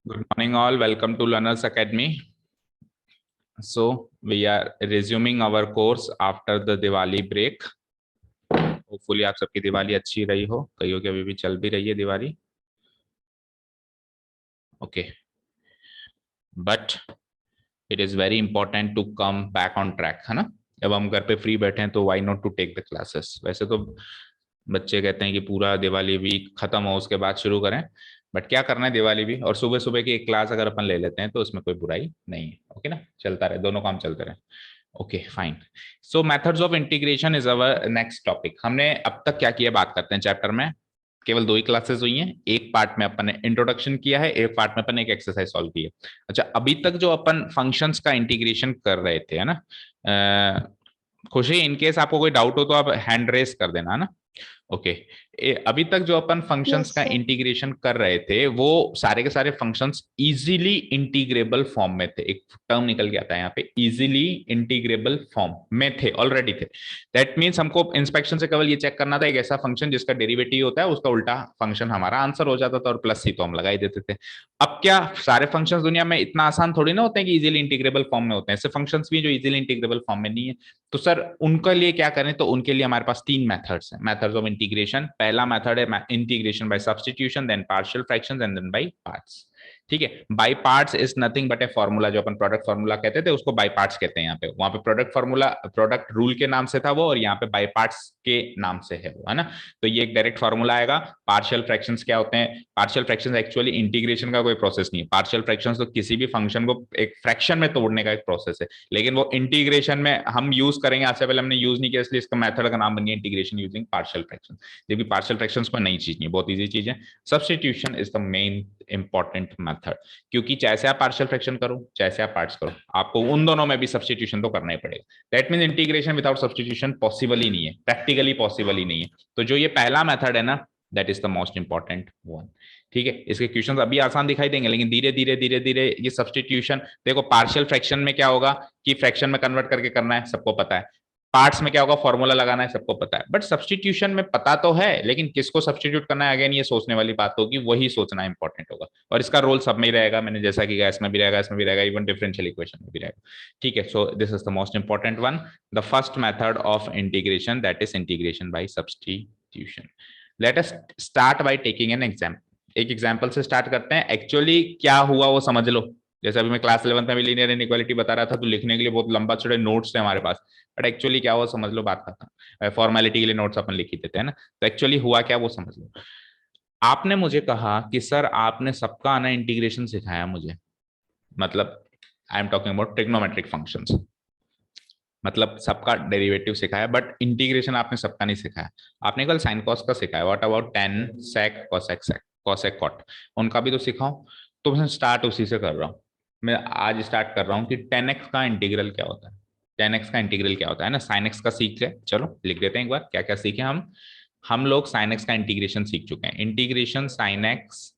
Good morning, all. Welcome to Learners Academy. So, we are resuming our course after the Diwali break. Hopefully, आप सबकी दिवाली अच्छी रही हो. कईयों की अभी भी चल भी रही है Diwali. Okay, but it is very important to come back on track, है ना? जब हम घर पे फ्री बैठे हैं तो why not to take the classes? वैसे तो बच्चे कहते हैं कि पूरा दिवाली वीक खत्म हो उसके बाद शुरू करें, बट क्या करना है दिवाली भी, और सुबह सुबह की एक क्लास अगर अपन ले लेते हैं तो उसमें कोई बुराई नहीं है. ओके ना, चलता रहे, दोनों काम चलते रहे. Okay fine. So methods of integration is our next topic. हमने अब तक क्या किया, बात करते हैं चैप्टर में. केवल दो ही क्लासेस हुई हैं. एक पार्ट में अपन ने इंट्रोडक्शन किया है, एक पार्ट में अपन ने एक एक्सरसाइज सॉल्व की है. अच्छा, अभी तक जो अपन फंक्शंस का इंटीग्रेशन कर रहे थे, है ना, खुशी, इनकेस आपको कोई डाउट हो तो आप हैंड रेस कर देना, है ना. ओके, अभी तक जो अपन फंक्शंस का इंटीग्रेशन कर रहे थे वो सारे के सारे फंक्शंस इजीली इंटीग्रेबल फॉर्म में थे. एक टर्म निकल के आता है यहाँ पे, इजीली इंटीग्रेबल फॉर्म में थे, ऑलरेडी थे. दैट मींस हमको इंस्पेक्शन से केवल ये चेक करना था एक ऐसा फंक्शन जिसका डेरिवेटिव होता है, उसका उल्टा फंक्शन हमारा आंसर हो जाता था, और प्लस सी तो हम लगा ही देते थे. अब क्या सारे फंक्शंस दुनिया में इतना आसान थोड़ी ना होते हैं कि इजीली इंटीग्रेबल फॉर्म में होते हैं. ऐसे फंक्शंस भी जो इजीली इंटीग्रेबल फॉर्म में नहीं है. तो सर उनके लिए क्या करें, तो उनके लिए हमारे पास तीन मेथड्स हैं, मेथड्स ऑफ इंटीग्रेशन. पहला मेथड है integration by substitution, then partial fractions and then by parts. ठीक है, by parts is nothing but a formula. जो अपन प्रोडक्ट फॉर्मूला कहते थे उसको बाय पार्ट्स कहते हैं. यहाँ पे, वहां पे प्रोडक्ट फॉर्मूला प्रोडक्ट रूल के नाम से था वो, और यहाँ पे बाय पार्ट्स के नाम से है वो, है ना. तो ये एक डायरेक्ट फॉर्मूला आएगा. पार्शियल फ्रैक्शंस क्या होते हैं? पार्शियल फ्रैक्शंस एक्चुअली इंटीग्रेशन का कोई प्रोसेस नहीं है. पार्शियल फ्रैक्शंस तो किसी भी फंक्शन को एक फ्रैक्शन में तोड़ने का एक प्रोसेस है, लेकिन वो इंटीग्रेशन में हम यूज करेंगे. आज से पहले हमने यूज नहीं किया, इसलिए इसका मेथड का नाम बन गया इंटीग्रेशन यूजिंग पार्शियल फ्रैक्शन. जबकि पार्शियल फ्रैक्शंस को नई चीज नहीं, बहुत इजी चीज है. Substitution is the main important method, क्योंकि चाहे आप पार्शियल फ्रैक्शन करो चाहे आप पार्ट्स करो, आपको उन दोनों में भी सब्स्टिट्यूशन तो करना ही पड़ेगा. That mean integration without substitution possible ही नहीं है, प्रैक्टिकली पॉसिबल ही नहीं है. तो जो ये पहला मेथड है ना, that is the most important one. ठीक है, इसके क्वेश्चंस अभी आसान दिखाई देंगे, लेकिन धीरे धीरे धीरे धीरे ये सब्स्टिट्यूशन, देखो पार्शियल फ्रैक्शन में क्या होगा कि फ्रैक्शन में कन्वर्ट करके करना है, सबको पता है. पार्ट्स में क्या होगा, फॉर्मूला लगाना है, सबको पता है. बट सब्स्टिट्यूशन में पता तो है, लेकिन किसको सब्स्टिट्यूट करना है, अगेन ये सोचने वाली बात होगी, वही सोचना इंपॉर्टेंट होगा. और इसका रोल सब में ही रहेगा, मैंने जैसा कि गैस में भी रहेगा, इसमें भी रहेगा, इवन डिफरेंशियल इक्वेशन में भी रहेगा. ठीक है, so this is the most important one, the first method of integration, that is integration by substitution. Let us start by taking an example. एक एग्जाम्पल से स्टार्ट करते हैं. एक्चुअली क्या हुआ वो समझ लो. जैसे अभी मैं क्लास 11 में भी लीनियर इनइक्वालिटी बता रहा था, तो लिखने के लिए बहुत लंबा चौड़े नोट्स थे हमारे पास, बट एक्चुअली क्या हुआ समझ लो. बात खत्म. फॉर्मेलिटी के लिए नोट्स अपन लिख ही देते हैं ना. तो एक्चुअली हुआ क्या वो समझ लो. आपने मुझे कहा कि सर आपने सबका आना इंटीग्रेशन सिखाया मुझे, मतलब I am talking about trigonometric functions, मतलब सबका डेरिवेटिव सिखाया, बट इंटीग्रेशन आपने सबका नहीं सिखाया. आपने कल साइन कॉस का सिखाया. What about tan sec cosec sec cosec cot, उनका भी तो सिखाओ. तो मैं स्टार्ट उसी से कर रहा हूँ. मैं आज स्टार्ट कर रहा हूँ कि टेन एक्स का इंटीग्रल क्या होता है. टेन एक्स का इंटीग्रल क्या होता है ना, साइन एक्स का सीख गए. चलो लिख देते हैं एक बार क्या क्या सीखे हम लोग साइन एक्स का इंटीग्रेशन सीख चुके हैं. Integration sine x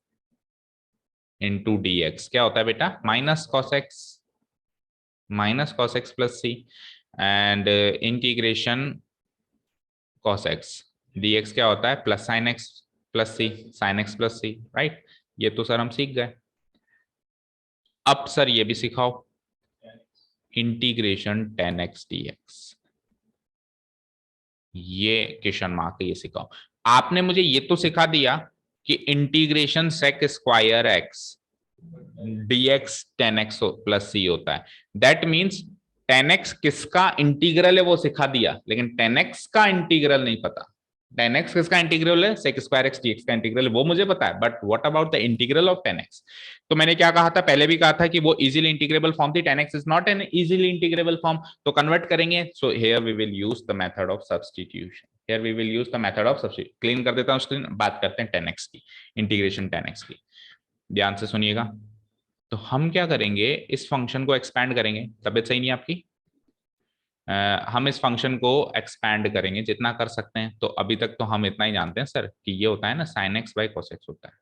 into d x क्या होता है बेटा, minus cos x plus c. And integration cos x dx क्या होता है, plus sine x plus c, sine x plus c, right. ये तो सर हम सीख गए. अब सर ये भी सिखाओ, integration tan x d x. ये क्वेश्चन मार्क ये सिखाओ. आपने मुझे ये तो सिखा दिया कि integration sec square x dx tan x plus c होता है. दैट मीन्स टेन एक्स किसका इंटीग्रल है वो सिखा दिया, लेकिन टेन एक्स का इंटीग्रल नहीं पता. टेन एक्स किसका इंटीग्रल है, सेक स्क्वायर एक्स dx का इंटीग्रल, वो मुझे पता है, but what about the integral of ten x. तो मैंने क्या कहा था, पहले भी कहा था कि वो इजीली इंटीग्रेबल फॉर्म थी. Tan x is not an easily integrable form, तो कन्वर्ट करेंगे. So here we will use the method of substitution. Here we will use the method of substitution. Clean कर देता हूं स्क्रीन, बात करते हैं tan x की, इंटीग्रेशन टेन एक्स की. ध्यान से सुनिएगा. तो हम क्या करेंगे, इस फंक्शन को एक्सपैंड करेंगे. तबियत सही नहीं आपकी? हम इस फंक्शन को एक्सपैंड करेंगे जितना कर सकते हैं. तो अभी तक तो हम इतना ही जानते हैं सर कि ये होता है ना sine x by cos x होता है.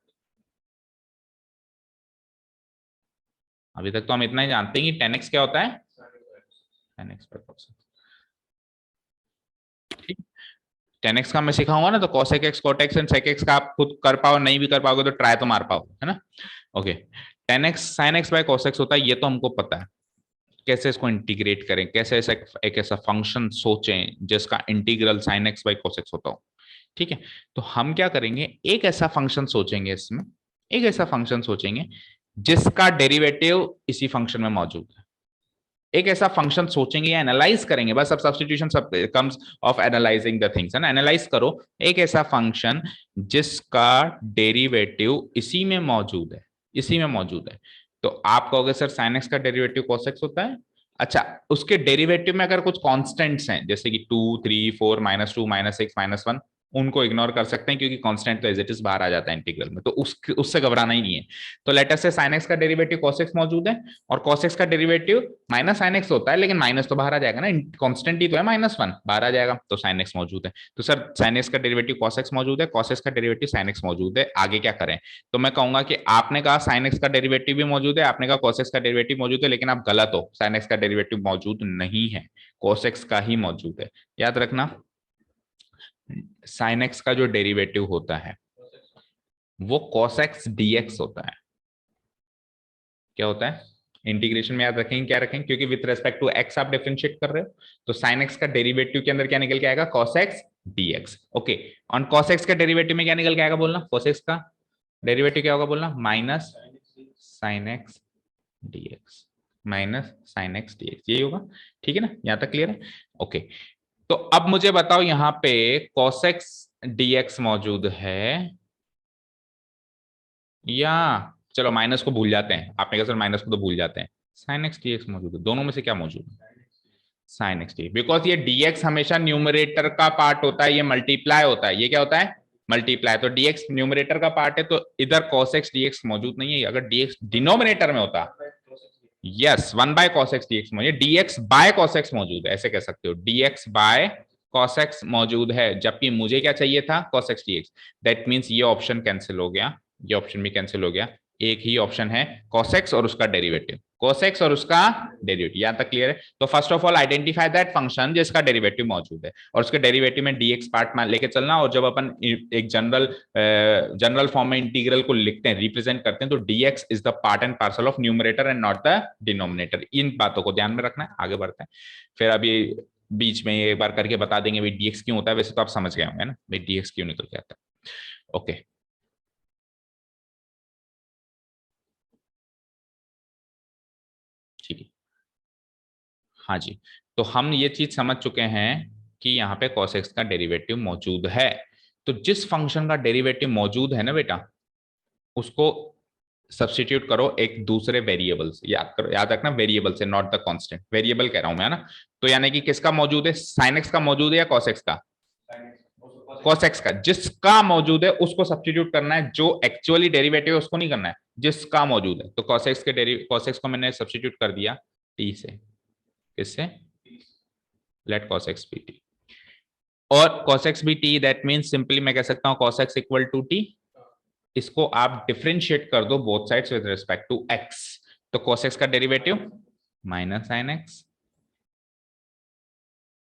अभी तक तो हम इतना ही जानते हैं कि टेन एक्स क्या होता है, tan x by cos x. ठीक, टेन एक्स का मैं सिखाऊंगा ना, तो cosec x cot x and sec x का आप खुद कर पाओ, नहीं भी कर पाओगे तो ट्राई तो मार पाओ, है ना. Okay, 10x sin x by cos x होता है, ये तो हमको पता है। कैसे इसको इंटीग्रेट करें, कैसे ऐसा एक ऐसा फंक्शन सोचें जिसका integral sin x by cos x होता हो। ठीक है, तो हम क्या करेंगे, एक ऐसा फंक्शन सोचेंगे इसमें, एक ऐसा फंक्शन सोचेंगे जिसका डेरिवेटिव इसी फंक्शन में मौजूद है। एक ऐसा फंक्शन सोचेंगे या एनालाइज करेंगे, बस अब सब्स्टिट्यूशन सब comes of analysing the things है ना। एनालाइज करो एक ऐसा फंक्शन जिसका डेरिवेटिव इसी में मौजूद है, इसी में मौजूद है। तो आप कहोगे सर sin x का डेरिवेटिव cos x होता है। अच्छा, उसके डेरिवेटिव में अगर कुछ कांस्टेंट्स हैं जैसे कि 2 3 4 -2 -6 -1, उनको इग्नोर कर सकते हैं क्योंकि कांस्टेंट तो एज इट इज बाहर आ जाता है इंटीग्रल में, तो उससे घबराना ही नहीं है। तो लेट अस से sin x का डेरिवेटिव cos x मौजूद है और cos x का डेरिवेटिव माइनस sin x होता है, लेकिन माइनस तो बाहर आ जाएगा ना, कांस्टेंट ही तो है -1, बाहर आ जाएगा, तो sin x मौजूद है। तो सर sin x का डेरिवेटिव cos x मौजूद है, cos x का डेरिवेटिव sin x मौजूद है, आगे क्या करें। तो मैं कहूंगा कि आपने कहा sin x का डेरिवेटिव भी मौजूद है, आपने कहा cos x का डेरिवेटिव मौजूद है, लेकिन आप गलत हो, sin x का डेरिवेटिव मौजूद नहीं है, cos x का ही मौजूद है। याद रखना, sin x का जो डेरिवेटिव होता है वो cos x dx होता है। क्या होता है, इंटीग्रेशन में याद रखेंगे, क्या रखेंगे, क्योंकि विथ रेस्पेक्ट टू x आप डिफरेंशिएट कर रहे हो, तो sin x का डेरिवेटिव के अंदर क्या निकल के आएगा, cos x dx। Okay, on cos x का डेरिवेटिव में क्या निकल के आएगा बोलना, cos x का डेरिवेटिव क्या होगा बोलना, minus sin x dx, minus sin x dx, यही होगा। ठीक है ना, यहां तक क्लियर है। ओके, तो अब मुझे बताओ यहां पे cos x dx मौजूद है या, चलो माइनस को भूल जाते हैं, आपने कहा सर माइनस को तो भूल जाते हैं, sin x dx मौजूद है, दोनों में से क्या मौजूद है, sin x dx, बिकॉज ये dx हमेशा न्यूमरेटर का पार्ट होता है, ये मल्टीप्लाई होता है, ये क्या होता है, मल्टीप्लाई, तो dx न्यूमरेटर का पार्ट है, तो इधर cos x dx मौजूद नहीं है। अगर dx डिनोमिनेटर में होता, yes 1 by cos x dx मौजूद, dx बाय cos x मौजूद है, ऐसे कह सकते हो, dx बाय cos x मौजूद है, जबकि मुझे क्या चाहिए था, cos x dx। That means ये ऑप्शन कैंसिल हो गया, ये ऑप्शन भी कैंसिल हो गया, एक ही ऑप्शन है cos x और उसका डेरिवेटिव, cos x और उसका डेरिवेटिव, यहां तक क्लियर है। तो first of all identify that function जिसका डेरिवेटिव मौजूद है, और उसके डेरिवेटिव में dx पार्ट में लेके चलना, और जब अपन एक जनरल फॉर्म में इंटीग्रल को लिखते हैं, रिप्रेजेंट करते हैं, तो dx is the part and parcel of numerator and not the denominator. इन बातों को ध्यान में रखना है, आगे बढ़ते हैं। फिर अभी बीच में एक बार करके बता देंगे भाई dx क्यों होता है, वैसे तो आप समझ गए होंगे ना भाई dx क्यों निकल के आता है। ओके, ठीक है, हाँ जी। तो हम ये चीज समझ चुके हैं कि यहाँ पे cos x का डेरिवेटिव मौजूद है। तो जिस फंक्शन का डेरिवेटिव मौजूद है ना बेटा, उसको सब्सटीट्यूट करो एक दूसरे वेरिएबल से, याद करो, याद रखना वेरिएबल से, नॉट द कांस्टेंट, वेरिएबल कह रहा हूं मैं ना। तो यानी कि किसका मौजूद है, sin x का मौजूद है या cos x का, cos x का, जिसका मौजूद है उसको सब्सटीट्यूट करना है, जो एक्चुअली डेरिवेटिव है उसको नहीं करना है, जिसका मौजूद है। तो cos x के cos x को मैंने सब्सटीट्यूट कर दिया t से, किससे, let cos x be t, और cos x भी t, दैट मींस सिंपली मैं कह सकता हूं cos x equal to t। इसको आप डिफरेंशिएट कर दो both sides with respect to x, तो cos x का derivative minus sin x।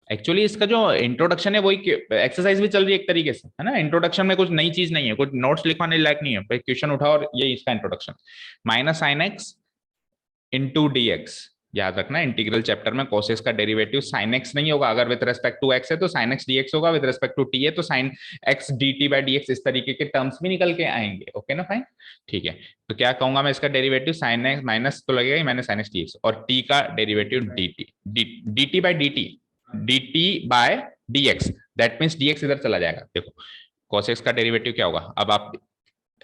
Actually इसका जो इंट्रोडक्शन है वही एक्सरसाइज भी चल रही है एक तरीके से, है ना, इंट्रोडक्शन में कुछ नई चीज नहीं है, कुछ नोट्स लिखवाने लायक नहीं है, क्वेश्चन उठाओ और ये इसका introduction, minus sin x into d x. याद रखना इंटीग्रल चैप्टर में cos x का डेरिवेटिव sin x नहीं होगा, अगर विद रेस्पेक्ट टू x है तो sin x dx होगा, विद रेस्पेक्ट टू t है तो sin x dt by dx, इस तरीके के टर्म्स भी निकल के आएंगे। ओके ना, फाइन, ठीक है। तो क्या कहूंगा मैं, इसका डेरिवेटिव sin x माइनस तो लगेगा ही, मैंने sin x dx, और t का derivative dt, dt by dt, dt by dx, that means dx इधर चला जाएगा। देखो cos x का डेरिवेटिव क्या होगा, अब आप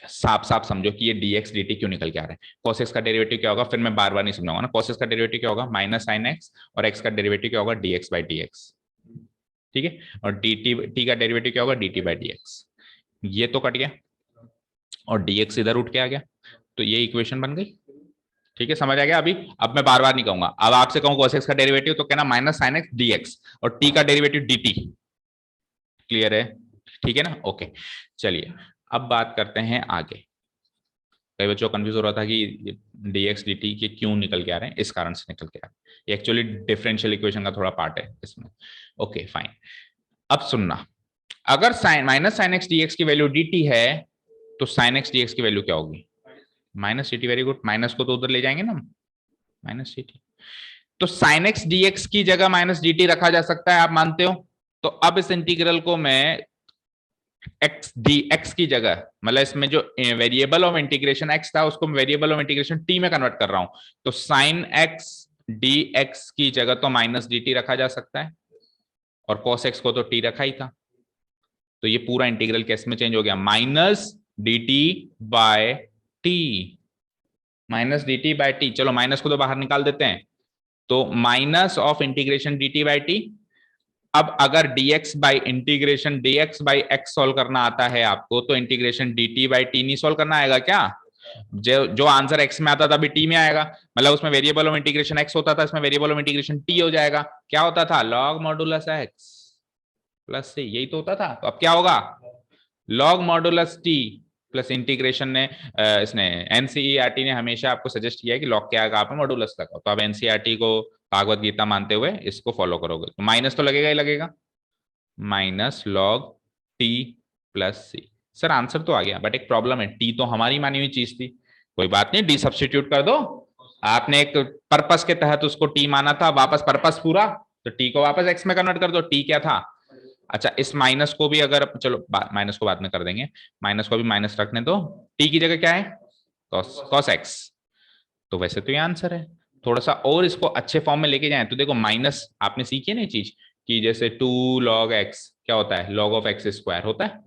साफ साफ समझो कि ये dx dt क्यों निकल के आ रहा है। cos x का डेरिवेटिव क्या होगा, फिर मैं बार बार नहीं समझाऊंगा ना, cos x का डेरिवेटिव क्या होगा, माइनस sin x, और x का डेरिवेटिव क्या होगा, dx बाई dx, ठीक है, और dt t का डेरिवेटिव क्या होगा, dt बाई dx, ये तो कट गया, और dx इधर उठ के आ गया, तो ये इक्वेशन बन गई। ठीक है, समझ आ गया अभी। अब मैं बार बार नहीं कहूंगा, अब आपसे कहूं cos x का डेरिवेटिव तो कहना माइनस sin x dx, और t का डेरिवेटिव dt, क्लियर है, ठीक है ना। ओके, चलिए अब बात करते हैं आगे। कई बच्चों को कंफ्यूज हो रहा था कि dx dt के क्यों निकल के आ रहे हैं, इस कारण से निकल के आ रहे हैं, ये एक्चुअली डिफरेंशियल इक्वेशन का थोड़ा पार्ट है इसमें। ओके फाइन, अब सुनना, अगर sine minus sine x d x की वैल्यू dt है तो साइन एक्स डी एक्स की वैल्यू क्या होगी, minus d t, very good. Minus को तो उधर ले जाएंगे ना, माइनस डी टी। तो साइन एक्स डी एक्स की जगह माइनस डी टी रखा जा सकता है, आप मानते हो? तो अब इस इंटीग्रल को मैं एक्स डी एक्स की जगह, मतलब इसमें जो वेरिएबल ऑफ इंटीग्रेशन एक्स था उसको वेरिएबल ऑफ इंटीग्रेशन टी में कन्वर्ट कर रहा हूं, तो साइन एक्स डी एक्स की जगह तो माइनस डी टी रखा जा सकता है, और कॉस एक्स को तो टी रखा ही था। तो ये पूरा इंटीग्रल कैसे में चेंज हो गया, minus d t by t, minus d t by t. चलो माइनस को तो बाहर निकाल देते हैं, तो minus of integration d t by t. अब अगर dx by integration dx by x solve करना आता है आपको, तो इंटीग्रेशन dt बाई टी नहीं सोल्व करना आएगा क्या? जो आंसर x में आता था अभी t में आएगा, मतलब उसमें वेरिएबल ऑफ इंटीग्रेशन x होता था, इसमें वेरिएबल ऑफ इंटीग्रेशन t हो जाएगा। क्या होता था, log modulus x plus c, यही तो होता था। तो अब क्या होगा, log modulus t plus integration ने इसने एनसीईआरटी ने हमेशा आपको सजेस्ट किया है कि लॉग के आगे आप मॉडुलस लगाओ, तो अब एनसीईआरटी को भागवत गीता मानते हुए इसको फॉलो करोगे, तो माइनस तो लगेगा ही लगेगा, माइनस लॉग टी प्लस सी। सर आंसर तो आ गया, बट एक प्रॉब्लम है, टी तो हमारी मानी हुई चीज थी। कोई बात नहीं, डी सब्स्टिट्यूट कर दो, आपने एक पर्पस के तहत उसको टी माना था, वापस पर्पस पूरा, तो टी को वापस एक्स में कन्वर्ट कर दो। टी क्या था, अच्छा इस माइनस को भी अगर, चलो माइनस को बाद में कर देंगे, माइनस को भी माइनस रखने दो, टी की जगह क्या है, कॉस एक्स। तो वैसे तो ये आंसर है। थोड़ा सा और इसको अच्छे फॉर्म में लेके जाएं तो देखो, माइनस आपने सीखी है ना चीज, कि जैसे 2 लॉग एक्स क्या होता है, लॉग ऑफ एक्स स्क्वायर होता है,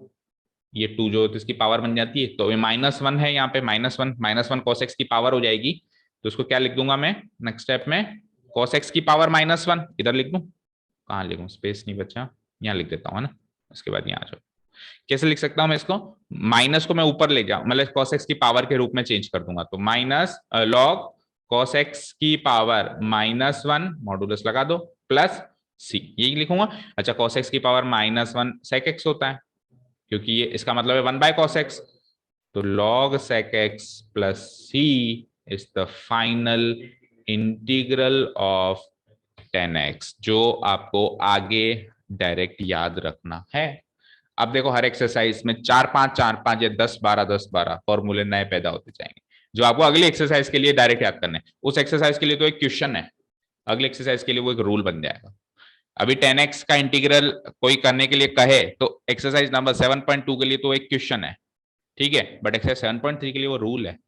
ये 2 जो इसकी पावर बन जाती है, तो ये -1 है, यहाँ पे -1 कॉस एक्स की पावर हो जाएगी, तो इसको क्या लिख दूंगा मैं नेक्स्ट स्टेप में, कॉस एक्स की पावर -1, इधर लिख दूं, कहाँ लिखूं, स्पेस नहीं बचा, यहाँ लिख देता हूँ, है ना। उसके बाद यहाँ आ जाओ, कैसे लिख सकता हूं मैं इसको, माइनस को मैं ऊपर ले जाऊं, मतलब cos x की पावर के रूप में चेंज कर दूंगा, तो माइनस लॉग cos x की पावर -1 मॉडुलस लगा दो प्लस c, यही लिखूंगा। अच्छा cos x की पावर -1 sec x होता है, क्योंकि ये इसका मतलब है 1 बाय cos x, तो log sec x plus c is the final integral of 10x, जो आपको आगे डायरेक्ट याद रखना है। अब देखो हर एक्सरसाइज में 4 5 या 10 12 फॉर्मूले नए पैदा होते जाएंगे, जो आपको अगली एक्सरसाइज के लिए डायरेक्ट याद करना है। उस एक्सरसाइज के लिए तो एक क्वेश्चन है, अगली एक्सरसाइज के लिए वो एक रूल बन जाएगा। अभी 10x का इंटीग्रल कोई करने के लिए कहे तो एक्सरसाइज नंबर 7.2 के लिए तो एक क्वेश्चन है, ठीक है, बट एक्सरसाइज 7.3 के लिए वो रूल है,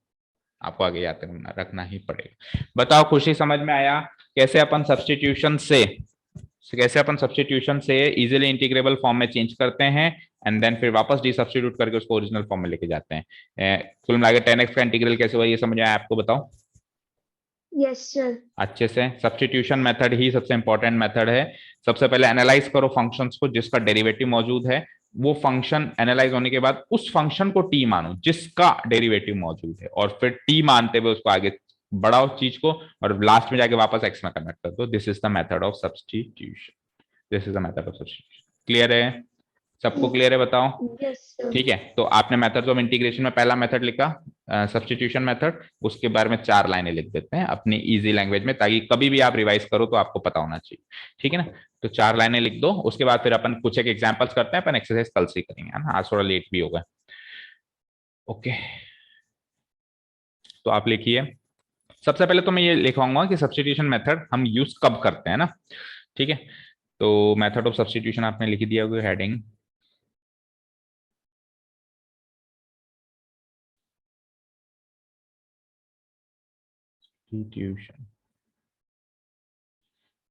आपको आगे याद रखना ही पड़ेगा। बताओ खुशी, समझ में आया कैसे अपन सब्स्टिट्यूशन से इजीली इंटीग्रेबल फॉर्म में चेंज करते हैं, एंड देन फिर वापस डी सब्स्टिट्यूट करके उसको ओरिजिनल फॉर्म में लेके जाते हैं। कुल मिला के 10x का इंटीग्रल कैसे हुआ ये समझ आया आपको, बताओ। Yes sir. अच्छे से, सब्स्टिट्यूशन मेथड ही सबसे इंपॉर्टेंट मेथड है। सबसे पहले एनालाइज करो फंक्शंस को जिसका डेरिवेटिव मौजूद है, वो फंक्शन एनालाइज होने के बाद उस फंक्शन को टी मानो जिसका डेरिवेटिव मौजूद है, और फिर टी मानते हुए उसको आगे बढ़ाओ चीज को, और लास्ट में जाके वापस एक्स में कन्वर्ट कर दो। This is the method of substitution, this is the method of substitution. Clear है, सबको क्लियर है, बताओ। Yes sir. ठीक है, तो आपने मेथड्स ऑफ इंटीग्रेशन में पहला मेथड लिखा सब्स्टिट्यूशन मेथड, उसके बारे में 4 लाइनें लिख देते हैं अपनी इजी लैंग्वेज में, ताकि कभी भी आप रिवाइज करो तो आपको पता होना चाहिए, ठीक है ना। तो 4 लाइनें लिख दो, उसके बाद फिर अपन कुछ एक एग्जांपल्स करते हैं, अपन एक्सरसाइज कल से करेंगे, है ना, आज थोड़ा लेट भी होगा। ओके, तो आप लिखिए। सबसे पहले तो मैं ये लिखवाऊंगा कि सब्स्टिट्यूशन मेथड हम यूज कब करते हैं ना, ठीक है। तो मेथड ऑफ सब्स्टिट्यूशन आपने लिख दिया होगा heading, substitution.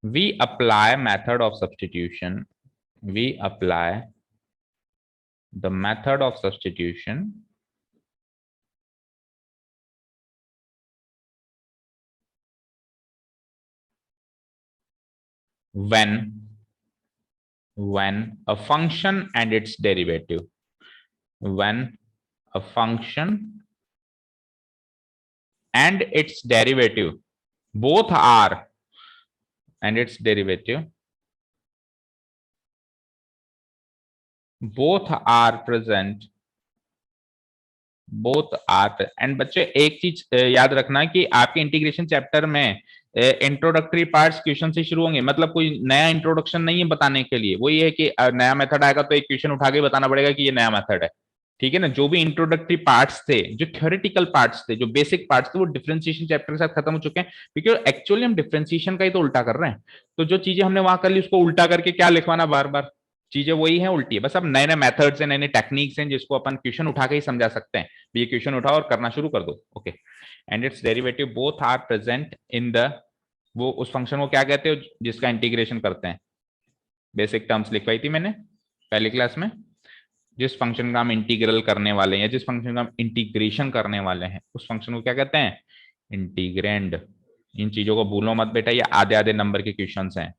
We apply method of substitution. We apply the method of substitution when a function and its derivative, when a function and its derivative both are, and its derivative both are present, both are, and बच्चे एक चीज याद रखना कि आपके integration chapter में introductory parts question से शुरू होंगे, मतलब कोई नया इंट्रोडक्शन नहीं है बताने के लिए, वो ये है कि नया मेथड आएगा तो एक क्वेश्चन उठा के बताना पड़ेगा कि ये नया मेथड है, ठीक है ना, जो भी इंट्रोडक्टरी पार्ट्स थे, जो थ्योरेटिकल पार्ट्स थे, जो बेसिक पार्ट्स थे, वो डिफरेंशिएशन चैप्टर के साथ खत्म हो चुके हैं, बिकॉज एक्चुअली हम डिफरेंशिएशन का ही तो उल्टा कर रहे हैं। तो जो चीजें हमने वहां कर ली उसको उल्टा करके क्या लिखवाना बार बार, चीजें वही है उल्टी है, बस अब नए नए मेथड्स हैं, नए नए टेक्निक्स हैं जिसको अपन क्वेश्चन उठा के ही समझा सकते हैं। ये क्वेश्चन उठाओ और करना शुरू कर दो। Okay, and it's derivative both are present in the, वो उस फंक्शन को क्या कहते हो जिसका इंटीग्रेशन करते हैं, बेसिक टर्म्स लिखवाई थी मैंने पहली क्लास में। जिस फंक्शन का हम इंटीग्रल करने वाले हैं या जिस फंक्शन का हम इंटीग्रेशन करने वाले हैं उस फंक्शन को क्या कहते हैं, इंटीग्रैंड। इन चीजों को भूलो मत बेटा, ये आधे आधे नंबर के क्वेश्चंस हैं।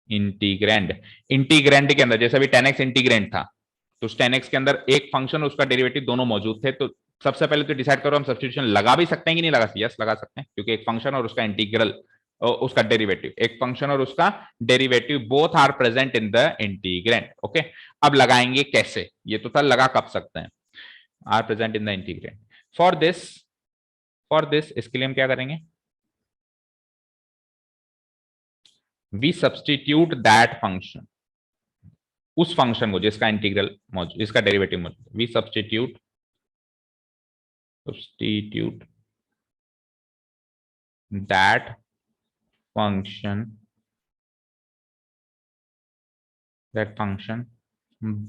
इंटीग्रैंड, इंटीग्रैंड के अंदर जैसे अभी 10x इंटीग्रैंड था, तो उस 10x के अंदर एक फंक्शन उसका डेरिवेटिव दोनों मौजूद थे। तो सबसे पहले तो डिसाइड करो हम सब्स्टिट्यूशन लगा भी सकते हैं कि नहीं लगा सकते। यस लगा सकते हैं, क्योंकि एक फंक्शन और उसका इंटीग्रल, उसका डेरिवेटिव, एक फंक्शन और उसका derivative both are present in the integrand. Okay, अब लगाएंगे कैसे, ये तो था लगा कब सकते हैं, are present in the integrand. For this इसके लिए हम क्या करेंगे, वी सब्स्टिट्यूट दैट फंक्शन, उस फंक्शन को जिसका इंटीग्रल मौजूद, जिसका डेरिवेटिव मौजूद, we substitute that function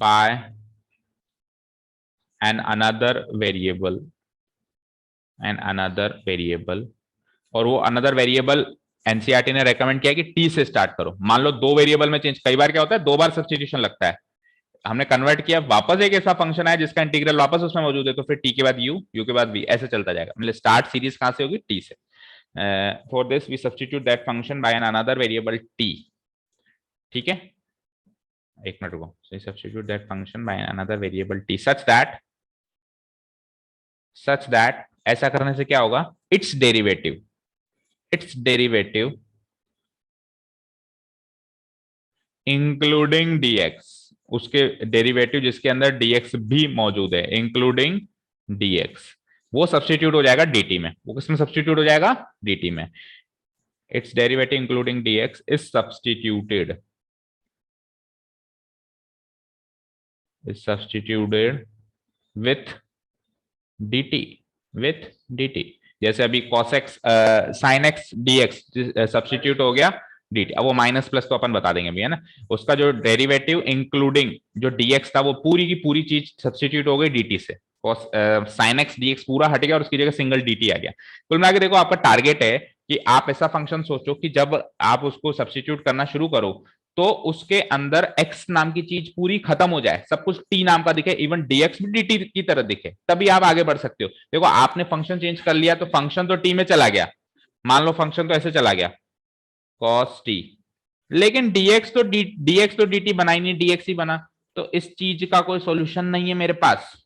by another variable, और वो अनदर वेरिएबल एनसीईआरटी ने रेकमेंड किया कि टी से स्टार्ट करो। मान लो दो वेरिएबल में चेंज, कई बार क्या होता है दो बार सब्स्टिट्यूशन लगता है, हमने कन्वर्ट किया, वापस एक ऐसा फंक्शन है जिसका इंटीग्रल वापस उसमें मौजूद है, तो फिर टी के बाद यू, यू के बाद वी, ऐसे चलता जाएगा। मतलब स्टार्ट सीरीज कहां से होगी, टी से। For this we substitute that function by an another variable t. ठीक है, एक मिनट को, substitute that function by another variable t such that ऐसा करने से क्या होगा, इट्स डेरिवेटिव इंक्लूडिंग dx, उसके डेरिवेटिव जिसके अंदर dx भी मौजूद है, इंक्लूडिंग dx, वो सब्स्टिट्यूट हो जाएगा dt में। वो किसमें सब्स्टिट्यूट हो जाएगा, dt में। It's derivative including dx is substituted with dt, जैसे अभी cos x sin x dx substitute हो गया dt। अब वो माइनस प्लस तो अपन बता देंगे भी, है ना। उसका जो डेरिवेटिव इंक्लूडिंग जो dx था, वो पूरी की पूरी चीज सब्स्टिट्यूट हो गई dt से। cos sin x dx पूरा हट गया और उसकी जगह सिंगल dt आ गया। कुल मिला के देखो, आपका टारगेट है कि आप ऐसा फंक्शन सोचो कि जब आप उसको सब्स्टिट्यूट करना शुरू करो तो उसके अंदर x नाम की चीज पूरी खत्म हो जाए, सब कुछ t नाम का दिखे, इवन dx भी dt की तरह दिखे, तभी आप आगे बढ़ सकते हो। देखो आपने फंक्शन चेंज कर लिया तो फंक्शन तो t में चला गया, मान लो फंक्शन तो ऐसे चला गया cos t, लेकिन dx तो dt बना ही नहीं, dx ही बना। तो इस चीज का कोई सॉल्यूशन नहीं है मेरे पास।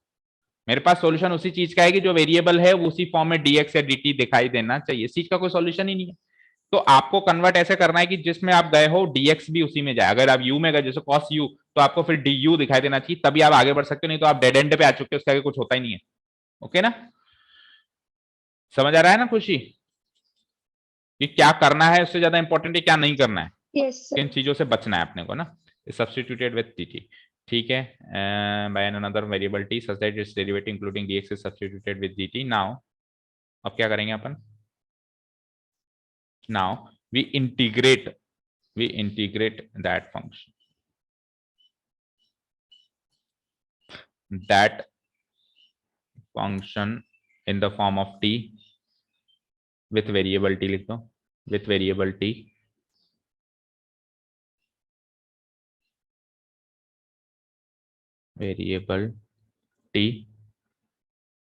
मेरे पास सॉल्यूशन उसी चीज का है कि जो वेरिएबल है वो उसी फॉर्म में dx या dt दिखाई देना चाहिए, इस चीज का कोई सॉल्यूशन ही नहीं है। तो आपको कन्वर्ट ऐसे करना है कि जिसमें आप गए हो dx भी उसी में जाए। अगर आप u में गए जैसे cos u, तो आपको फिर du दिखाई देना चाहिए, तभी आप आगे बढ़ सकते हो, नहीं तो आप डेड एंड पे आ चुके हो, उसके आगे कुछ होता ही नहीं है। ओके ना, समझ आ रहा है ना खुशी, कि क्या करना है उससे ज्यादा इंपॉर्टेंट है क्या नहीं करना है, Yes, sir. किन चीजों से बचना है अपने को ना। सब्स्टिट्यूटेड विद टी, ठीक है, by another variable t such that its derivative including dx is substituted with dt। Now अब क्या करेंगे अपन, now we integrate that function, that function in the form of t with variable t, लिख दो with variable t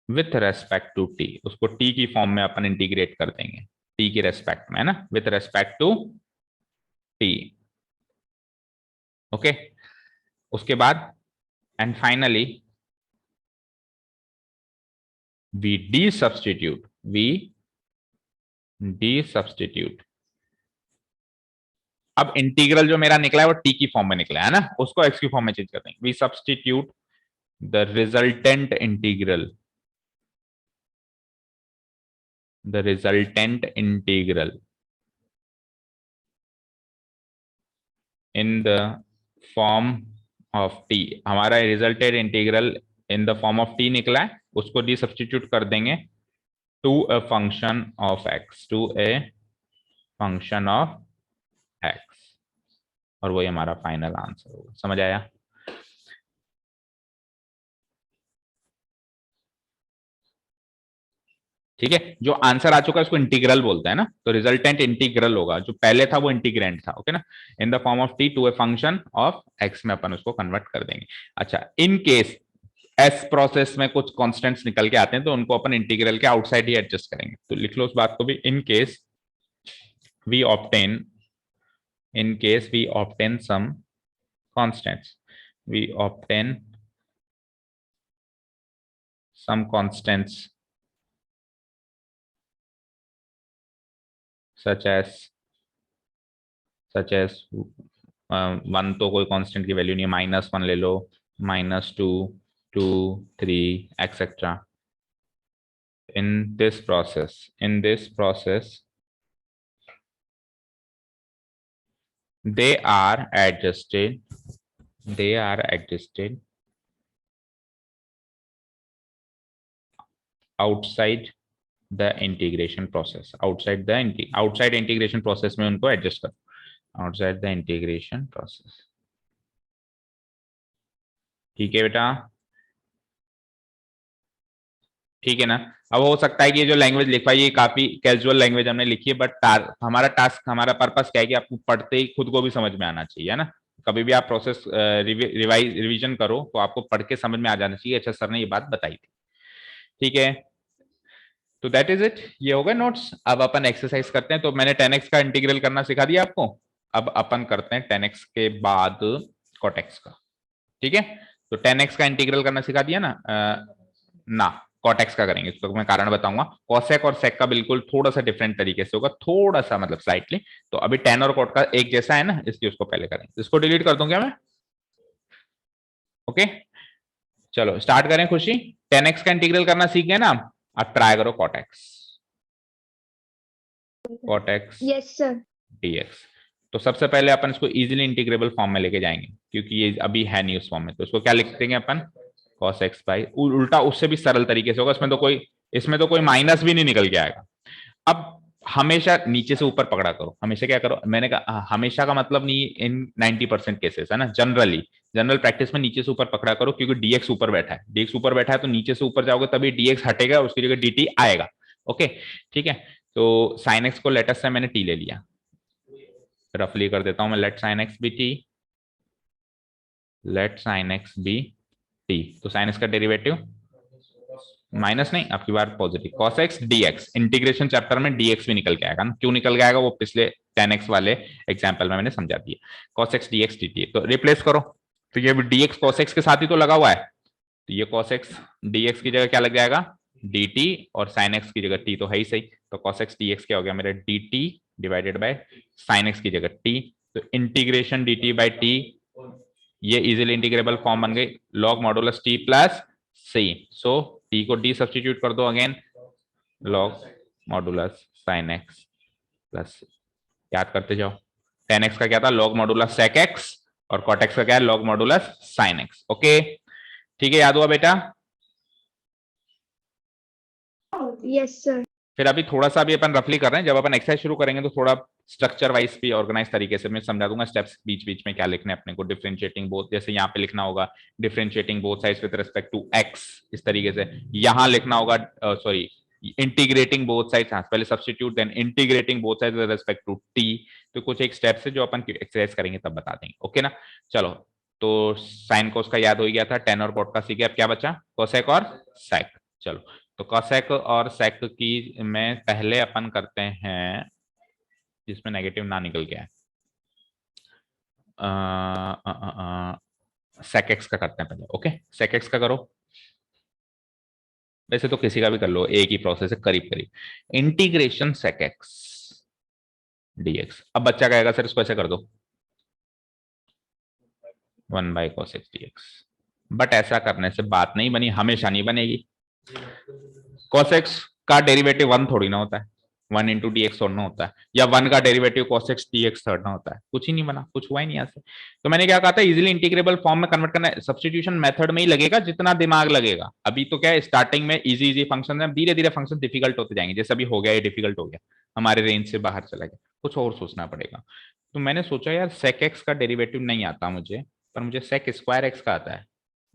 with respect to t, उसको t की form में अपन integrate कर देंगे, t के रेस्पेक्ट में, है ना, with respect to t। Okay, उसके बाद एंड फाइनली we de-substitute, अब इंटीग्रल जो मेरा निकला है वो टी की फॉर्म में निकला है ना, उसको एक्स की फॉर्म में चेंज कर देंगे। We substitute the resultant integral in the form of t. हमारा resulted integral in the form of t निकला है, उसको डी सब्स्टिट्यूट कर देंगे to a function of x, to a function of x, और वही हमारा फाइनल आंसर होगा। समझ आया? ठीक है, जो आंसर आ चुका है उसको इंटीग्रल बोलते हैं ना, तो रिजल्टेंट इंटीग्रल होगा, जो पहले था वो इंटीग्रेंट था। ओके ना, in the form of t to a function of x में अपन उसको कन्वर्ट कर देंगे। अच्छा, इन केस एस प्रोसेस में कुछ कॉन्स्टेंट्स निकल के आते हैं तो उनको अपन इंटीग्रल के आउटसाइड ही एडजस्ट करेंगे, तो लिख लो उस बात को भी। In case we obtain, in case we obtain some constants, we obtain some constants such as one तो कोई कांस्टेंट की वैल्यू नहीं है, -1 ले लो, -2, 2, 3 etcetera. in this process they are adjusted outside the integration process, outside integration process में उनको adjust कर, outside the integration process। ठीक है बेटा, ठीक है ना। अब हो सकता है कि ये जो लैंग्वेज लिखवाई ये काफी कैजुअल लैंग्वेज हमने लिखी है, बट हमारा टास्क, हमारा पर्पस क्या है कि आपको पढ़ते ही खुद को भी समझ में आना चाहिए, है ना। कभी भी आप प्रोसेस रिवीजन करो तो आपको पढ़ के समझ में आ जाना चाहिए, अच्छा सर ने ये बात बताई थी। ठीक है, तो दैट इज इट, ये हो गए नोट्स। अब अपन एक्सरसाइज करते हैं। तो मैंने 10x का इंटीग्रल करना सिखा दिया आपको, अब अपन करते हैं 10x के बाद cot x का। ठीक है, तो 10x का इंटीग्रल करना सिखा दिया ना, ना cot x का करेंगे, तो मैं कारण बताऊंगा। cosec और sec का बिल्कुल थोड़ा सा डिफरेंट तरीके से होगा, थोड़ा सा मतलब स्लाइटली। तो अभी tan और cot का एक जैसा है ना, इसलिए उसको पहले करेंगे। इसको डिलीट कर दूं क्या मैं? ओके, चलो स्टार्ट करें खुशी। 10x का इंटीग्रल करना सीख गए ना, अब ट्राई करो cot x yes sir. dx। तो सबसे पहले अपन इसको इजीली इंटीग्रेबल फॉर्म में लेके जाएंगे, क्योंकि ये अभी है नहीं उस फॉर्म में। तो इसको क्या लिख देंगे अपन? cos x बाई, उल्टा उससे भी सरल तरीके से होगा, इसमें तो कोई माइनस भी नहीं निकल के आएगा। अब हमेशा नीचे से ऊपर पकड़ा करो, हमेशा क्या करो, मैंने कहा हमेशा का मतलब नहीं, इन 90% केसेस है ना, जनरल प्रैक्टिस में नीचे से ऊपर पकड़ा करो, क्योंकि dx ऊपर बैठा है, dx ऊपर बैठा है तो नीचे से ऊपर जाओगे तभी dx हटेगा, उसकी जगह dt आएगा। ओके, ठीक है। तो sin x को लेटेस्ट से मैंने t ले लिया, रफली कर देता हूं मैं, let sin x be t। तो sin x का डेरिवेटिव माइनस नहीं, आपकी बार positive, cos x dx। Integration chapter में dx भी निकल के आएगा ना, क्यों निकल के आएगा वो पिछले 10x वाले एग्जांपल में मैंने समझा दिया। cos x dx dt, तो रिप्लेस करो, तो ये dx cos x के साथ ही तो लगा हुआ है, तो ये cos x dx की जगह क्या लग जाएगा? dt, और sin x की जगह t तो है ही सही, तो cos x dx क्या हो गया मेरा? dt divided by sin x की जगह t, तो इंटीग्रेशन dt बाय t, ये इजीली इंटीग्रेबल फॉर्म बन गई, log modulus t plus c। सो t को d सब्स्टिट्यूट कर दो, again log modulus sin x plus, याद करते जाओ। 10x का क्या था? log मॉडुलस sec x, और cot x का क्या है? log modulus sin x। Okay, ठीक है, याद हुआ बेटा? Yes sir. फिर अभी थोड़ा सा भी अपन रफली कर रहे हैं, जब अपन एक्सरसाइज शुरू करेंगे तो थोड़ा स्ट्रक्चर वाइज भी ऑर्गेनाइज तरीके से मैं समझा दूंगा, स्टेप्स बीच बीच में क्या लिखने अपने को। डिफरेंशिएटिंग बोथ, जैसे यहाँ पे लिखना होगा differentiating both sides with respect to x, इस तरीके से यहाँ लिखना होगा, सॉरी इंटीग्रेटिंग बोथ साइड्स, पहले substitute then integrating both sides with respect to t. तो कुछ एक स्टेप्स है जो अपन एक्सरसाइज करेंगे तब बता देंगे। ओके ना, चलो। तो साइन कोस का याद हो गया था, टेन और कॉट का सीखे, अब क्या बचा? कोसेक और सेक। चलो, तो कोसेक और सेक की में पहले अपन करते हैं जिसमें नेगेटिव ना निकल गया है, सेक एक्स का करते हैं पहले। ओके, सेक एक्स का करो, वैसे तो किसी का भी कर लो, एक ही प्रोसेस है करीब करीब। Integration sec x dx। अब बच्चा कहेगा सर इसको ऐसे कर दो, 1 by cos x dx, but ऐसा करने से बात नहीं बनी, हमेशा नहीं बनेगी। cos x का डेरिवेटिव 1 थोड़ी ना होता है, 1 इंटू डी एक्स छोड़ना होता है, या 1 का डेरिवेटिव cos x dx छोड़ना होता है, कुछ ही नहीं बना, कुछ हुआ ही नहीं यहाँ से। तो मैंने क्या कहा था, इजीली इंटीग्रेबल फॉर्म में कन्वर्ट करना है, सब्स्टिट्यूशन मेथड में ही लगेगा जितना दिमाग लगेगा। अभी तो क्या है, स्टार्टिंग में इजी इजी फंक्शन है, धीरे धीरे फंक्शन डिफिकल्ट होते जाएंगे, जैसे अभी हो गया, ये डिफिकल्ट हो गया, हमारे रेंज से बाहर चला गया, कुछ और सोचना पड़ेगा। तो मैंने सोचा यार sec x का डेरिवेटिव नहीं आता मुझे, पर मुझे sec स्क्वायर x का आता है।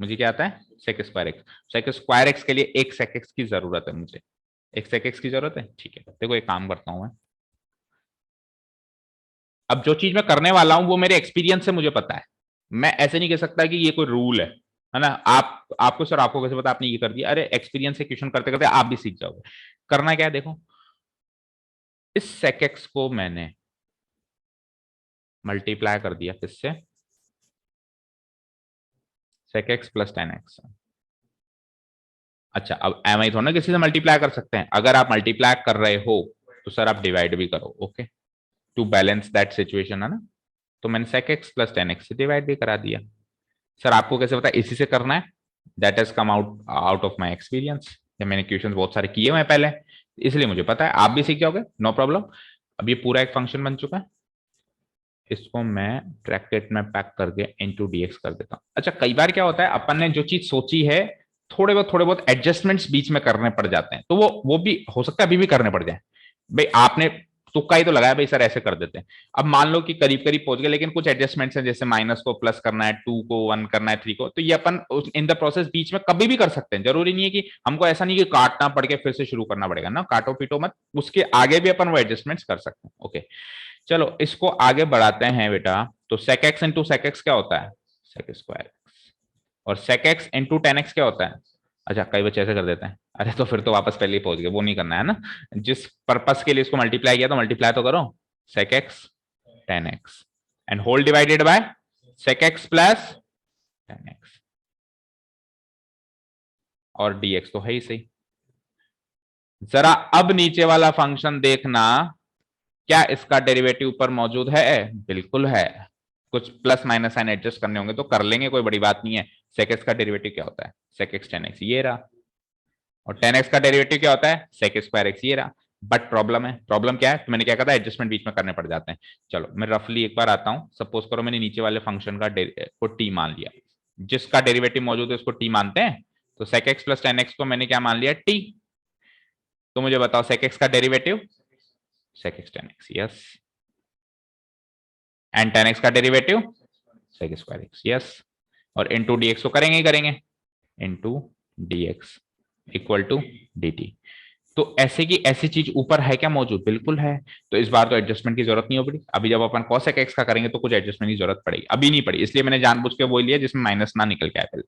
मुझे क्या आता है, sec square x। sec square x के लिए एक sec x की जरूरत है, मुझे एक sec x की जरूरत है। ठीक है, देखो एक काम करता हूं मैं, अब जो चीज मैं करने वाला हूं वो मेरे एक्सपीरियंस से मुझे पता है, मैं ऐसे नहीं कह सकता कि ये कोई रूल है ना। आपको सर आपको कैसे पता, आपने ये कर दिया, अरे एक्सपीरियंस से क्वेश्चन करते करते आप भी सीख जाओगे। करना क्या है, देखो इस sec x को मैंने मल्टीप्लाई कर दिया किससे, sec x plus tan x। अच्छा, अब एम आई थोड़ा ना किसी से मल्टीप्लाई कर सकते हैं, अगर आप मल्टीप्लाई कर रहे हो तो सर आप डिवाइड भी करो, okay, to balance that situation, है ना। तो मैंने sec x plus tan x से डिवाइड भी करा दिया। सर आपको कैसे पता, इसी से करना है, that has come out out of my experience, मैंने क्वेश्चन बहुत सारे किए हुए हैं पहले, इसलिए मुझे पता है, आप भी सीख जाओगे, नो प्रॉब्लम। अब ये पूरा एक फंक्शन बन चुका है, इसको मैं ब्रैकेट में पैक करके इंटू dx कर देता हूं। अच्छा, कई बार क्या होता है, अपन ने जो चीज सोची है, थोड़े बहुत एडजस्टमेंट्स बीच में करने पड़ जाते हैं, तो वो भी हो सकता है अभी भी करने पड़ जाए। भाई आपने तुक्का ही तो लगाया, भाई सर ऐसे कर देते हैं, अब मान लो कि करीब करीब पहुंच गए, लेकिन कुछ एडजस्टमेंट्स हैं, जैसे माइनस को प्लस करना है, 2 को 1 करना है, 3 को, तो ये अपन इन द प्रोसेस बीच में कभी भी कर सकते हैं, जरूरी नहीं है कि हमको ऐसा नहीं कि काटना पड़ के फिर से शुरू करना पड़ेगा ना, काटो पीटो मत, उसके आगे भी अपन वो एडजस्टमेंट्स कर सकते हैं। ओके, चलो इसको आगे बढ़ाते हैं बेटा। तो sec x into sec x क्या होता है, sec स्क्वायर x, और sec x into tan x क्या होता है। अच्छा, कई बच्चे ऐसे कर देते हैं, अरे तो फिर तो वापस पहले ही पहुंच गए, वो नहीं करना है ना, जिस पर्पस के लिए इसको मल्टीप्लाई किया तो मल्टीप्लाई तो करो, sec x tan x and whole divided by sec x plus tan x, और dx तो है ही सही। जरा अब नीचे वाला फंक्शन देखना, क्या इसका डेरिवेटिव ऊपर मौजूद है, बिल्कुल है, कुछ प्लस माइनस साइन एडजस्ट करने होंगे तो कर लेंगे, कोई बड़ी बात नहीं है। sec x का डेरिवेटिव क्या होता है, sec x tan x, ये रहा, और tan x का डेरिवेटिव क्या होता है, sec स्क्वायर x, ये रहा। बट प्रॉब्लम है, प्रॉब्लम क्या है, तो मैंने क्या कहा था, एडजस्टमेंट बीच में करने पड़ जाते हैं। चलो मैं रफली एक बार आता हूं, सपोज करो मैंने नीचे वाले फंक्शन का को t मान लिया, जिसका डेरिवेटिव मौजूद है उसको t मानते हैं, तो sec x plus tan x को मैंने क्या मान लिया, t। तो मुझे बताओ sec x का derivative, sec x tan x, yes, and tan x का derivative sec square x, yes, और इंटू dx को करेंगे ही करेंगे, into dx equal to dt। तो ऐसे की ऐसी चीज ऊपर है क्या मौजूद, बिल्कुल है, तो इस बार तो एडजस्टमेंट की जरूरत नहीं हो पड़ी। अभी जब अपन cosec x का करेंगे तो कुछ एडजस्टमेंट की जरूरत पड़ेगी, अभी नहीं पड़ी, इसलिए मैंने जानबूझ के वो लिया जिसमें माइनस ना निकल के आए पहले।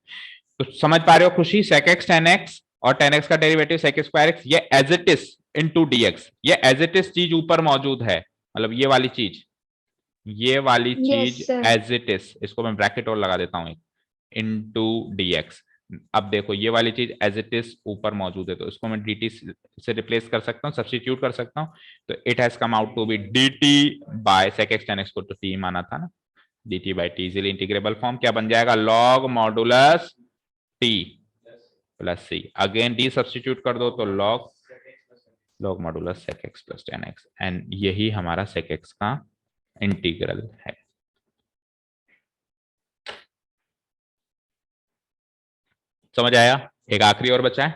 तो समझ पा रहे हो खुशी, sec x tan x और tan x का डेरिवेटिव sec स्क्वायर x, ये as it is into dx, ये एज इट इज चीज ऊपर मौजूद है, मतलब ये वाली चीज, ये वाली Yes, चीज sir. एज इट इज, इसको मैं ब्रैकेट और लगा देता हूं, इनटू dx। अब देखो ये वाली चीज एज इट इज ऊपर मौजूद है, तो इसको मैं dt से रिप्लेस कर सकता हूँ, सब्स्टिट्यूट कर सकता हूँ, तो it has come out to be dt by sec x tan x को तो t माना था ना, dt बाय t, इजीली इंटीग्रेबल फॉर्म क्या बन जाएगा, log modulus t plus c, again d substitute कर दो तो log modulus sec x plus tan x, and यही हमारा sec x का इंटीग्रल है। समझ आया, एक आखिरी और बचा है,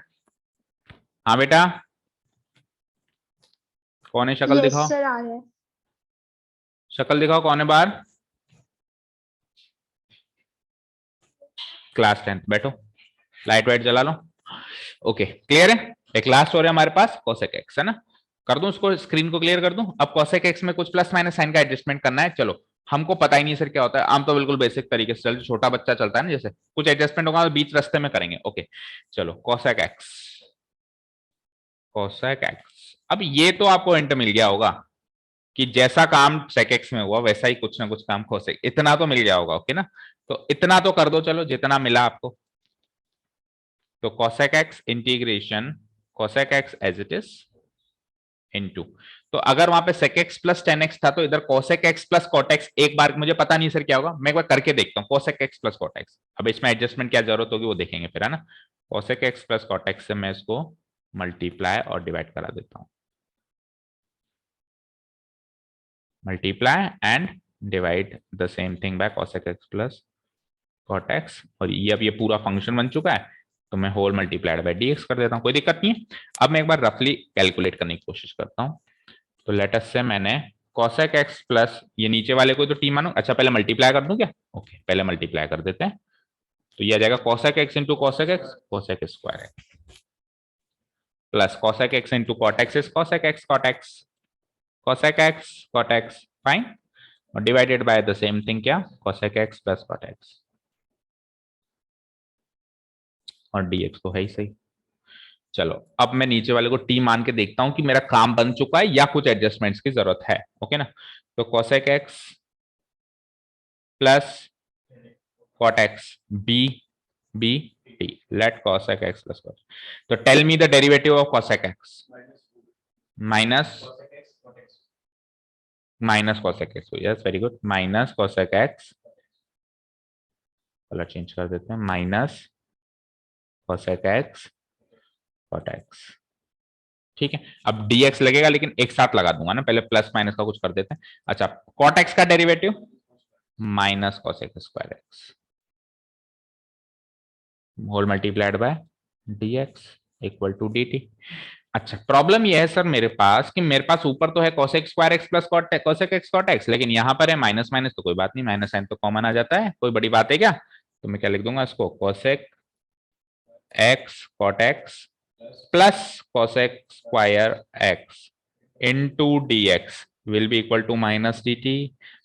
हाँ बेटा, कौन है, शक्ल Yes, दिखाओ, sir. आ रहा है. शक्ल दिखाओ, कौन है बाहर, क्लास 10 बैठो, लाइट वाइट जला लो, ओके क्लियर है। एक लास्ट और है हमारे पास cosec x, है ना, कर दूं उसको, स्क्रीन को क्लियर कर दूं। अब cosec x में कुछ प्लस माइनस साइन का एडजस्टमेंट करना है, चलो हमको पता ही नहीं सर क्या होता है, हम तो बिल्कुल बेसिक तरीके से चल, छोटा बच्चा चलता है ना, जैसे कुछ एडजस्टमेंट होगा तो बीच रास्ते में करेंगे, ओके चलो cosec x, अब ये तो आपको हिंट मिल गया होगा कि जैसा काम sec x में हुआ वैसा ही कुछ ना कुछ काम cosec, इतना तो मिल गया होगा, ओके ना, तो इतना तो कर दो, चलो जितना मिला आपको, तो cosec x integration cosec x as it is into, तो अगर वहां पे sec x plus tan x था तो इधर cosec x plus cot x, एक बार मुझे पता नहीं सर क्या होगा, मैं एक बार करके देखता हूँ cosec x plus cot x, अब इसमें एडजस्टमेंट क्या जरूरत होगी वो देखेंगे फिर, है ना। cosec x plus cot x से मैं इसको मल्टीप्लाई और डिवाइड करा देता हूँ, multiply and divide the same thing by cosec x plus cot x, और ये अब ये पूरा फंक्शन बन चुका है, तो मैं होल मल्टीप्लाइड बाय dx कर देता हूं, कोई दिक्कत नहीं है। अब मैं एक बार रफली कैलकुलेट करने की कोशिश करता हूं। तो लेट अस से मैंने cosec x प्लस ये नीचे वाले को तो t मानो, अच्छा पहले मल्टीप्लाई कर दूं क्या? ओके, पहले मल्टीप्लाई कर देते हैं। तो ये आ जाएगा cosec x into cosec x, cosec square x plus cosec x into cot x is cosec x cot x, cosec x cot x, fine, और divided by the same thing क्या, cosec x plus cot x, और dx तो है ही सही। चलो अब मैं नीचे वाले को t मान के देखता हूं कि मेरा काम बन चुका है या कुछ एडजस्टमेंट्स की जरूरत है। ओके ना, तो cosec x plus cot x b b t, let cosec x plus cot, तो tell me the derivative of cosec x, minus minus cosec x, yes very good, minus cosec x, colour change कर देते हैं, minus cosec x cot x, ठीक है। अब dx लगेगा लेकिन एक साथ लगा दूंगा ना, पहले प्लस माइनस का कुछ कर देते हैं। अच्छा, cot x का derivative minus cosec square x whole multiplied by dx equal to dt। अच्छा, प्रॉब्लम यह है सर मेरे पास कि मेरे पास ऊपर तो है cosec square x plus cosec x cot x, लेकिन यहां पर है माइनस माइनस, तो कोई बात नहीं, माइनस साइन तो कॉमन आ जाता है, कोई बड़ी बात है क्या? तो मैं क्या लिख दूंगा इसको, cosec x cot x plus cosec square x into dx will be equal to minus dt।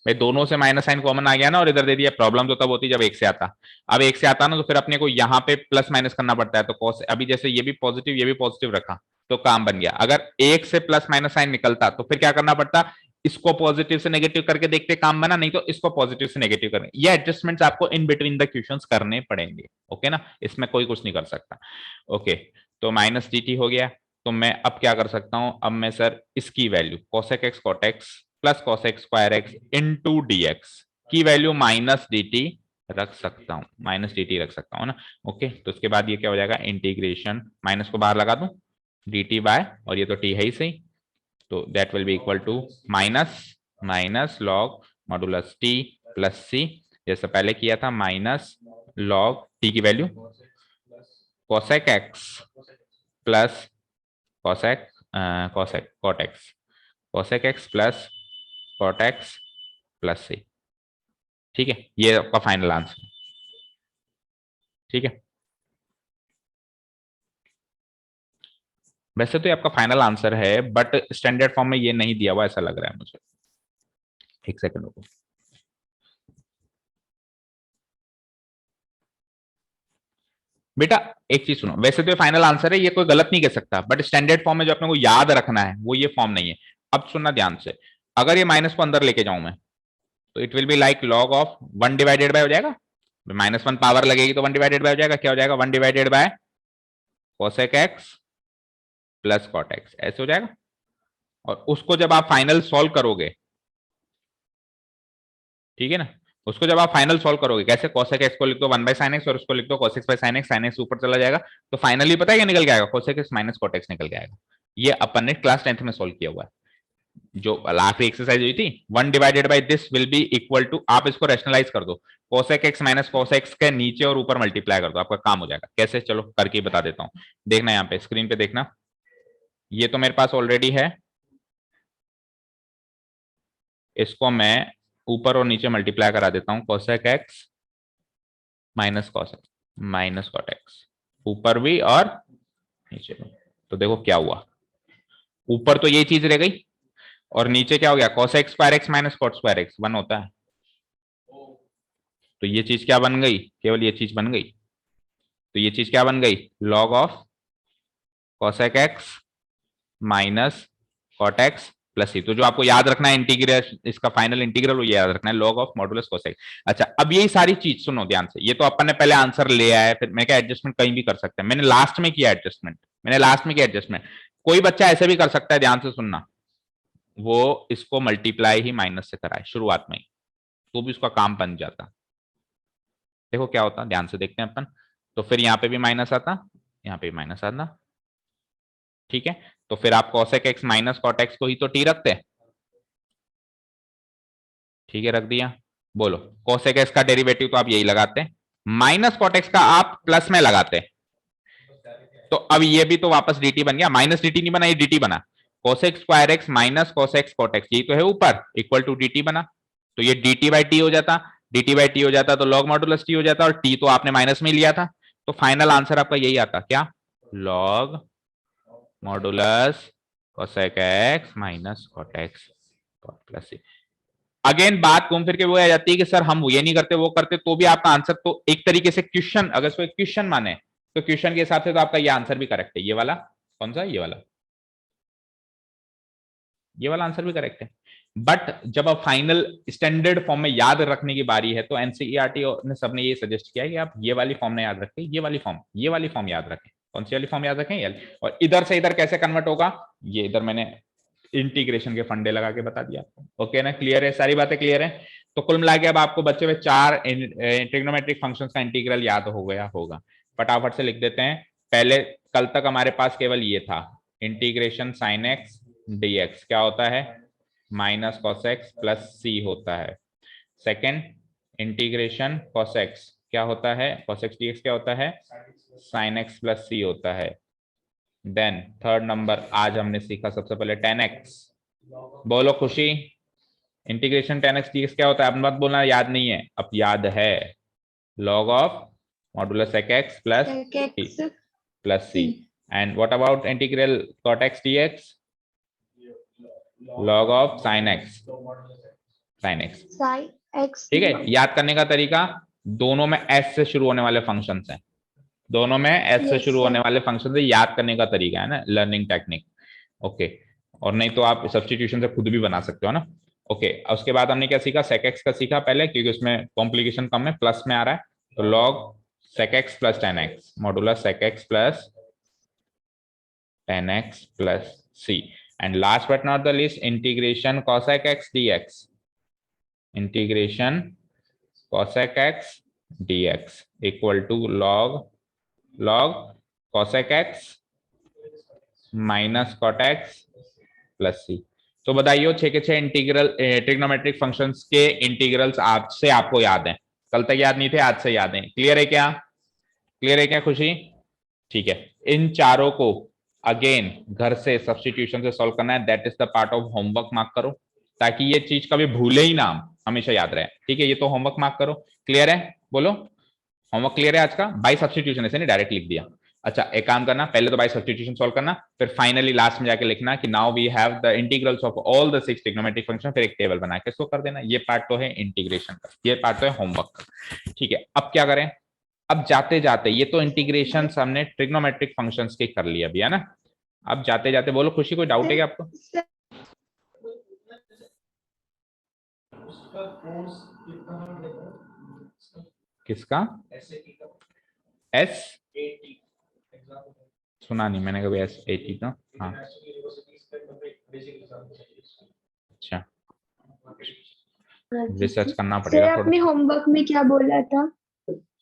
भाई दोनों से माइनस साइन कॉमन आ गया ना, और इधर दे दिया। प्रॉब्लम तो तब होती जब एक से आता, अब एक से आता ना तो फिर अपने को यहाँ पे प्लस माइनस करना पड़ता है। तो cos, अभी जैसे ये भी पॉजिटिव रखा तो काम बन गया। अगर एक से प्लस माइनस साइन निकलता तो फिर क्या करना पड़ता, इसको पॉजिटिव से नेगेटिव करके देखते काम बना, नहीं तो इसको पॉजिटिव से नेगेटिव करने, ये एडजस्टमेंट्स आपको इन बिटवीन द क्वेश्चंस करने पड़ेंगे। ओके ना, इसमें कोई कुछ नहीं कर सकता। ओके, तो माइनस dt हो गया। तो मैं अब क्या कर सकता हूं, अब मैं सर इसकी value cosec x cot x plus cosec square x into dx की वैल्यू माइनस dt रख सकता हूं, माइनस dt रख सकता हूं ना। ओके, तो उसके बाद ये क्या हो जाएगा, इंटीग्रेशन, माइनस को बाहर लगा दूं, dt बाय, और ये तो t है ही सही, तो that will be equal to minus minus log modulus t plus c, जैसे पहले किया था, माइनस लॉग t की value cosec x plus cosec cosec cot x, cosec x plus cot x plus c, ठीक है, ये आपका फाइनल आंसर, ठीक है। वैसे तो ये आपका फाइनल आंसर है, बट स्टैंडर्ड फॉर्म में ये नहीं दिया हुआ ऐसा लग रहा है मुझे। एक सेकंड रुको, बेटा एक चीज सुनो, वैसे तो ये फाइनल आंसर है, ये कोई गलत नहीं कह सकता, बट स्टैंडर्ड फॉर्म में जो अपने को याद रखना है वो ये फॉर्म नहीं है। अब सुनना ध्यान से, अगर ये माइनस को अंदर लेके जाऊं मैं, तो it will be like log of 1 divided bye हो जाएगा, -1 पावर लगेगी तो 1 डिवाइडेड बाय हो जाएगा, क्या हो जाएगा, 1 divided bye cosec x plus cot x, ऐसे हो जाएगा। और उसको जब आप फाइनल सॉल्व करोगे, ठीक है ना, उसको जब आप फाइनल सॉल्व करोगे कैसे, cosec x को लिख दो 1 बाय sin x और उसको लिख दो cos x by sin x, sin x ऊपर चला जाएगा, तो फाइनली पता है क्या निकल के आएगा, cosec x minus cot x निकल के आएगा। ये अपन ने क्लास 10th में सॉल्व किया हुआ है, जो आखिरी एक्सरसाइज हुई थी, 1 divided by this will be equal to, आप इसको रैशनलाइज कर दो, cosec x minus cos x के नीचे और ऊपर मल्टीप्लाई कर दो, आपका काम हो जाएगा। कैसे, चलो करके बता देता हूं, देखना यहाँ पे स्क्रीन पे देखना, ये तो मेरे पास ऑलरेडी है, इसको मैं ऊपर और नीचे मल्टीप्लाई करा देता हूं, cosec x minus cos x minus cot x, ऊपर भी और नीचे भी। तो देखो क्या हुआ, ऊपर तो ये चीज रह गई और नीचे क्या हो गया, cosec square x minus cot square x 1 होता है, तो ये चीज क्या बन गई, केवल ये चीज बन गई, तो ये चीज क्या बन गई, log of cosec x minus cot x plus c। तो जो आपको याद रखना है इंटीग्रल, इसका फाइनल इंटीग्रल वो याद रखना है, log ऑफ मॉडुलस cosec। अच्छा, अब यही सारी चीज सुनो ध्यान से, ये तो अपन ने पहले आंसर ले आया है, फिर मैं क्या एडजस्टमेंट कहीं भी कर सकते हैं, मैंने लास्ट में किया एडजस्टमेंट, मैंने लास्ट में किया एडजस्टमेंट, कोई बच्चा ऐसे भी कर सकता है, ध्यान से सुनना, वो इसको मल्टीप्लाई ही माइनस से कराए शुरुआत में ही, तो भी उसका काम बन जाता। देखो क्या होता, ध्यान से देखते हैं अपन, तो फिर यहाँ पे भी माइनस आता, यहाँ पे भी माइनस आता, ठीक है। तो फिर आप cosec x minus cot x को ही तो t रखते हैं, ठीक है, रख दिया। बोलो कोसेक एक्स का डेरिवेटिव तो आप यही लगाते हैं, माइनस कॉट एक्स का आप प्लस में लगाते हैं, तो अब ये भी तो वापस dt बन गया, माइनस dt नहीं बना, ये dt बना। Cosec square x minus cosec cot x, यही तो है ऊपर, इक्वल टू dt बना, तो ये dt बाई टी हो जाता, dt बाई टी हो जाता तो log मॉडुलस t हो जाता, और t तो आपने माइनस में लिया था, तो फाइनल आंसर आपका यही आता, क्या, log modulus cosec x minus cot x plus c. Again बात घूम फिर के वो आ जाती है कि सर हम ये नहीं करते वो करते, तो भी आपका आंसर तो एक तरीके से क्वेश्चन, अगर इसको एक क्वेश्चन माने तो क्वेश्चन के हिसाब से तो आपका ये आंसर भी करेक्ट है। ये वाला कौन सा, ये वाला आंसर भी करेक्ट है। बट जब आप फाइनल स्टैंडर्ड फॉर्म में याद रखने की बारी है तो एनसीईआरटी ने सबने ये सजेस्ट किया है कि आप ये वाली फॉर्म ना याद रखें, ये वाली फॉर्म याद रखें। कौन सी वाली फॉर्म याद रखें, और इधर से इधर कैसे कन्वर्ट होगा, ये इधर मैंने इंटीग्रेशन के फंडे लगा के बता दिया आपको। ओके ना, क्लियर है, सारी बातें क्लियर है। तो कुल मिला के अब आपको बच्चे में 4 ट्रिग्नोमेट्रिक फंक्शंस का इंटीग्रल याद हो गया होगा। फटाफट से लिख देते हैं। पहले कल तक हमारे पास केवल ये था, इंटीग्रेशन साइन एक्स dx क्या होता है, minus cos x plus c होता है। सेकेंड, इंटीग्रेशन कॉस एक्स क्या होता है, कॉस एक्स dx क्या होता है, साइन एक्स प्लस सी होता है। देन थर्ड नंबर आज हमने सीखा सबसे पहले tan x, बोलो खुशी, इंटीग्रेशन tan x dx क्या होता है, अब मत बोलना याद नहीं है, अब याद है, log of modulus x plus c. And what about integral cot x dx, log of sine x ठीक है। याद करने का तरीका, दोनों में s से शुरू होने वाले फंक्शन हैं, दोनों में s से शुरू होने वाले फंक्शन से याद करने का तरीका है ना, लर्निंग टेक्निक। ओके, और नहीं तो आप सब्स्टिट्यूशन से खुद भी बना सकते हो ना। ओके, उसके बाद हमने क्या सीखा, sec x का सीखा पहले, क्योंकि उसमें कॉम्प्लिकेशन कम है, प्लस में आ रहा है, तो log sec x plus tan x modulus sec x plus tan x plus c। And last but not the least, integration cosec x dx, integration cosec x dx equal to log cosec x minus cot x plus c. तो बताइए 6 के 6 integral trigonometric functions के integrals आज से आपको याद हैं, कल तक याद नहीं थे, आज से याद हैं। क्लियर है क्या, क्लियर है क्या खुशी, ठीक है। इन चारों को अगेन घर से सब्स्टिट्यूशन से सॉल्व करना है, that is the part of homework, mark करो ताकि ये चीज कभी भूले ही ना, हमेशा याद रहे, ठीक है। ये तो होमवर्क मार्क करो, क्लियर है, बोलो होमवर्क क्लियर है आज का, बाय सब्स्टिट्यूशन, ऐसे नहीं डायरेक्ट लिख दिया। अच्छा एक काम करना, पहले तो बाय सब्स्टिट्यूशन सॉल्व करना, फिर फाइनली लास्ट में जाके लिखना कि now we have the integrals of all the 6 trigonometric function, फिर एक टेबल बना के इसको कर देना। ये पार्ट तो है इंटीग्रेशन का, ये पार्ट तो है होमवर्क का, ठीक है। अब क्या करें, अब जाते जाते, ये तो इंटीग्रेशन हमने ट्रिग्नोमेट्रिक फंक्शंस के कर लिया अभी है ना, अब जाते जाते बोलो खुशी, कोई डाउट है क्या आपको, किसका, एस सुना नहीं मैंने कभी, एस ए टी का, हाँ अच्छा रिसर्च करना पड़ेगा सर आपने होमवर्क में क्या बोला था,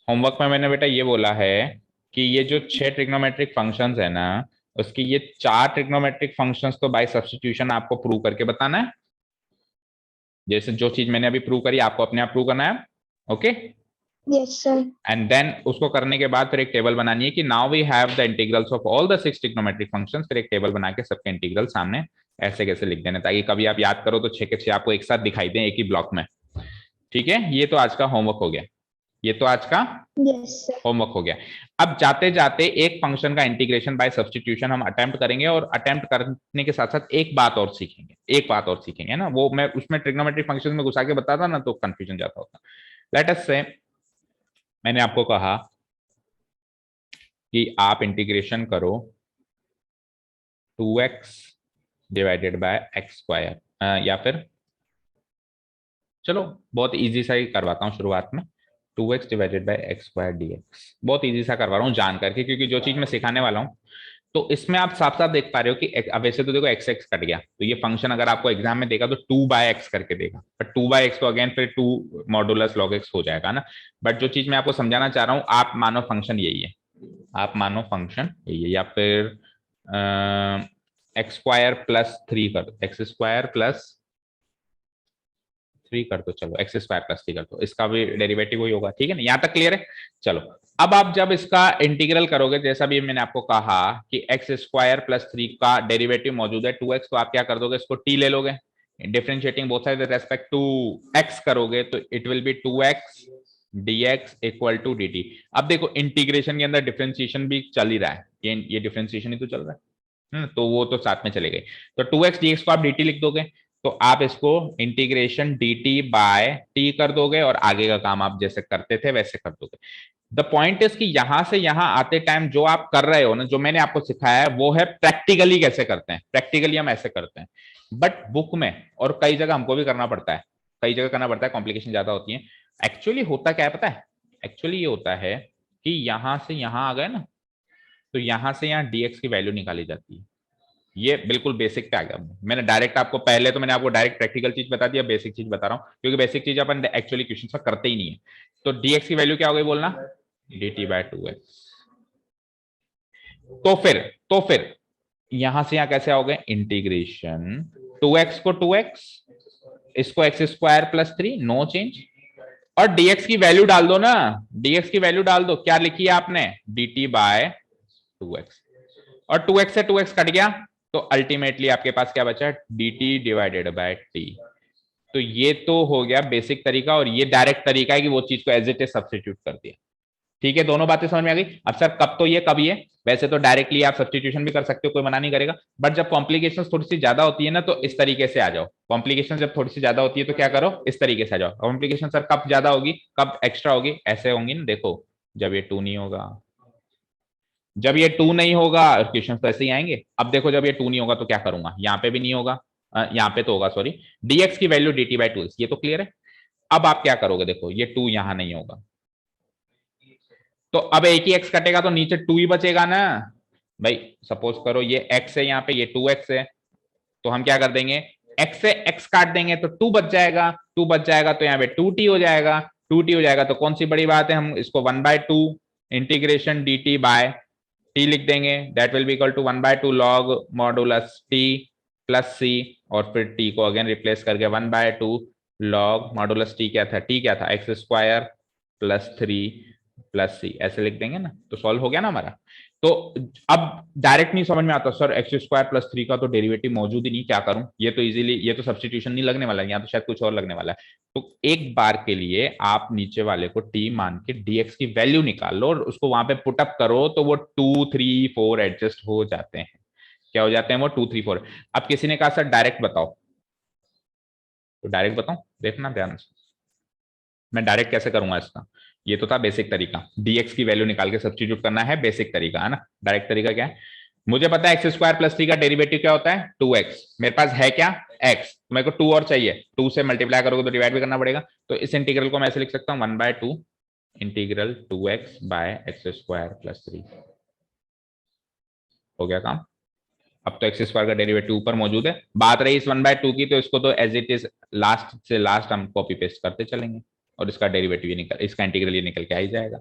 होमवर्क में मैंने बेटा ये बोला है कि ये जो 6 ट्रिग्नोमेट्रिक फंक्शंस है ना, उसकी ये 4 ट्रिग्नोमेट्रिक फंक्शंस तो बाय सब्स्टिट्यूशन आपको प्रूव करके बताना है, जैसे जो चीज मैंने अभी प्रूव करी आपको अपने आप प्रूव करना है। Okay yes sir, and then उसको करने के बाद फिर एक टेबल बनानी है कि now we have the integrals of all the 6 trigonometric functions, फिर एक टेबल बना के सबके इंटीग्रल सामने ऐसे कैसे लिख देने, ताकि कभी आप याद करो तो 6 के 6 आपको एक साथ दिखाई दें एक ही ब्लॉक में, ठीक है। ये तो आज का होमवर्क हो गया, ये तो आज का होमवर्क हो गया। अब जाते जाते एक फंक्शन का इंटीग्रेशन बाय सब्स्टिट्यूशन हम अटेम्प्ट करेंगे, और अटेम्प्ट करने के साथ साथ एक बात और सीखेंगे, एक बात और सीखेंगे ना, वो मैं उसमें ट्रिग्नोमेट्रिक फंक्शन में घुसा के बताता ना तो कंफ्यूजन जाता होता। लेट अस से मैंने आपको कहा कि आप इंटीग्रेशन करो 2x divided by x square, या फिर चलो बहुत इजी सा ही करवाता हूँ शुरुआत में, 2x divided by x square dx, बहुत इजी सा करवा रहा हूँ जान करके, क्योंकि जो चीज मैं सिखाने वाला हूँ तो इसमें आप साफ साफ देख पा रहे हो कि अब वैसे तो देखो एक्स एक्स कट गया, तो ये फंक्शन अगर आपको एग्जाम में देगा तो 2/x करके देगा, बट 2/x तो अगेन फिर 2 मॉडुलस log x हो जाएगा ना। बट जो चीज मैं आपको समझाना चाह रहा हूँ, आप मानो फंक्शन यही है, आप मानो फंक्शन यही है, या फिर एक्स स्क्वायर प्लस 3 कर, एक्स स्क्वायर प्लस 3 कर दो, चलो एक्स स्क्वायर प्लस 3 कर दो, इसका भी डेरिवेटिव वही होगा, ठीक है ना, यहाँ तक क्लियर है। चलो अब आप जब इसका इंटीग्रल करोगे, जैसा भी मैंने आपको कहा कि एक्स स्क्वायर प्लस 3 का डेरिवेटिव मौजूद है 2x, तो आप क्या कर दोगे, इसको t ले लोगे, differentiating both side with respect to x करोगे तो it will be 2x dx equal to dt। अब देखो इंटीग्रेशन के अंदर डिफरेंशिएशन भी चल ही रहा है, ये डिफरेंशिएशन ही तो चल रहा है, तो वो तो साथ में चले गए। तो 2x dx को आप dt लिख दोगे, तो आप इसको इंटीग्रेशन dt बाय t कर दोगे और आगे का काम आप जैसे करते थे वैसे कर दोगे। द पॉइंट इज कि यहां से यहां आते टाइम जो आप कर रहे हो ना, जो मैंने आपको सिखाया है वो है प्रैक्टिकली कैसे करते हैं, प्रैक्टिकली हम ऐसे करते हैं, बट बुक में और कई जगह हमको भी करना पड़ता है, कई जगह करना पड़ता है, कॉम्प्लिकेशन ज्यादा होती है। एक्चुअली होता क्या है पता है, एक्चुअली ये होता है कि यहां से यहां आ गए ना, तो यहां से यहां dx की वैल्यू निकाली जाती है, ये बिल्कुल बेसिक पे आ गया। मैंने डायरेक्ट आपको पहले तो मैंने आपको डायरेक्ट प्रैक्टिकल चीज बता दिया, बेसिक चीज बता रहा हूं क्योंकि बेसिक चीज अपन एक्चुअली क्वेश्चन में करते ही नहीं है। तो dx की वैल्यू क्या हो गई बोलना, dt बाय 2x। तो फिर यहां से यहां कैसे आओगे, इंटीग्रेशन 2x को 2x, इसको x square plus 3, no change, और dx की वैल्यू डाल दो ना, dx की वैल्यू डाल दो, क्या लिखी है आपने, dt बाय 2x, और 2x से 2x कट गया, तो अल्टीमेटली आपके पास क्या बचा, dt डिवाइडेड बाय t। तो ये तो हो गया बेसिक तरीका, और ये डायरेक्ट तरीका है कि वो चीज को एज इट इज सब्स्टिट्यूट कर दिया। ठीक है, दोनों बातें समझ में आ गई। अब सर कब तो ये कब ये, वैसे तो डायरेक्टली आप सब्स्टिट्यूशन भी कर सकते हो, कोई मना नहीं करेगा, बट जब कॉम्प्लिकेशन थोड़ी सी ज्यादा होती है ना, तो इस तरीके से आ जाओ। कॉम्प्लिकेशन जब थोड़ी सी ज्यादा होती है तो क्या करो, इस तरीके से आ जाओ। कॉम्प्लिकेशन सर कब ज्यादा होगी, कब एक्स्ट्रा होगी, ऐसे होंगी ना, देखो जब ये 2 नहीं होगा, जब ये 2 नहीं होगा क्वेश्चन तो ऐसे ही आएंगे। अब देखो जब ये 2 नहीं होगा तो क्या करूंगा, यहाँ पे भी नहीं होगा, यहाँ पे तो होगा सॉरी, dx की वैल्यू dt बाई 2x, ये तो क्लियर है। अब आप क्या करोगे, देखो ये 2 यहां नहीं होगा, तो अब एक ही x कटेगा तो नीचे 2 ही बचेगा ना भाई। सपोज करो ये x है, यहाँ पे ये 2x है, तो हम क्या कर देंगे, x से x काट देंगे तो 2 बच जाएगा, 2 बच जाएगा तो यहाँ पे 2t हो जाएगा, 2t हो जाएगा तो कौन सी बड़ी बात है, हम इसको 1/2 इंटीग्रेशन dt बाय t लिख देंगे, that will be equal to 1/2 log modulus t plus c, और फिर t को अगेन रिप्लेस करके 1/2 log मॉडुलस t क्या था, t क्या था, एक्स स्क्वायर प्लस 3 प्लस सी, ऐसे लिख देंगे ना, तो सॉल्व हो गया ना हमारा। तो अब डायरेक्ट नहीं समझ में आता सर एक्स स्क्वायर प्लस 3 का तो डेरिवेटिव मौजूद ही नहीं, क्या करूं, ये तो इजीली, ये तो सब्स्टिट्यूशन नहीं लगने वाला है, यहाँ तो शायद कुछ और लगने वाला है। तो एक बार के लिए आप नीचे वाले को t मान के dx की वैल्यू निकाल लो और उसको वहां पे पुटअप करो, तो वो 2 3 4 एडजस्ट हो जाते हैं। क्या हो जाते हैं वो, 2 3 4। अब किसी ने कहा सर डायरेक्ट बताओ, तो डायरेक्ट बताओ, देखना ध्यान से मैं डायरेक्ट कैसे करूंगा इसका। ये तो था बेसिक तरीका, dx की वैल्यू निकाल के सब्स्टिट्यूट करना है, बेसिक तरीका है ना। डायरेक्ट तरीका क्या है, मुझे पता है एक्स स्क्वायर प्लस 3 का डेरिवेटिव क्या होता है, 2x, मेरे पास है क्या x, तो मेरे को 2 और चाहिए, 2 से मल्टीप्लाई करोगे तो डिवाइड भी करना पड़ेगा, तो इस इंटीग्रल को मैं ऐसे लिख सकता हूँ 1/2 integral 2x by x square plus 3। हो गया काम। अब तो एक्स स्क्वायर का डेरिवेटिव ऊपर मौजूद है, बात रही इस 1/2 की, तो इसको तो एज इट इज लास्ट से लास्ट हम कॉपी पेस्ट करते चलेंगे, और इसका डेरिवेटिव ये निकल, इसका इंटीग्रल ये निकल के आ ही जाएगा।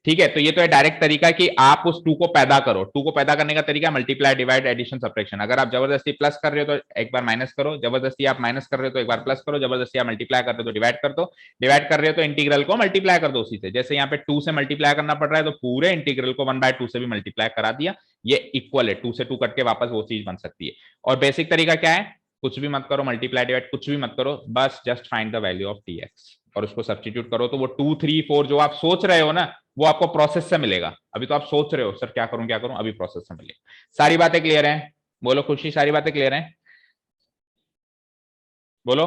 ठीक है, तो ये तो है डायरेक्ट तरीका कि आप उस 2 को पैदा करो। 2 को पैदा करने का तरीका मल्टीप्लाई डिवाइड एडिशन सब्ट्रैक्शन। अगर आप जबरदस्ती प्लस कर रहे हो तो एक बार माइनस करो, जबरदस्ती आप माइनस कर रहे हो तो एक बार प्लस करो, जबरदस्ती आप मल्टीप्लाई कर रहे हो तो डिवाइड कर दो, डिवाइड कर रहे हो तो इंटीग्रल को मल्टीप्लाई कर दो उसी से। जैसे यहाँ पे 2 से मल्टीप्लाई करना पड़ रहा है तो पूरे इंटीग्रल को 1/2 से भी मल्टीप्लाई करा दिया, ये इक्वल है, 2 से 2 कट के वापस वो चीज बन सकती है। और बेसिक तरीका क्या है, कुछ भी मत करो, मल्टीप्लाई डिवाइड कुछ भी मत करो, बस just find the value of dx और उसको सब्स्टिट्यूट करो, तो वो 2 3 4 जो आप सोच रहे हो ना, वो आपको प्रोसेस से मिलेगा। अभी तो आप सोच रहे हो सर क्या करूं क्या करूं, अभी प्रोसेस से मिलेगा। सारी बातें क्लियर हैं, बोलो खुशी, सारी बातें क्लियर हैं, बोलो।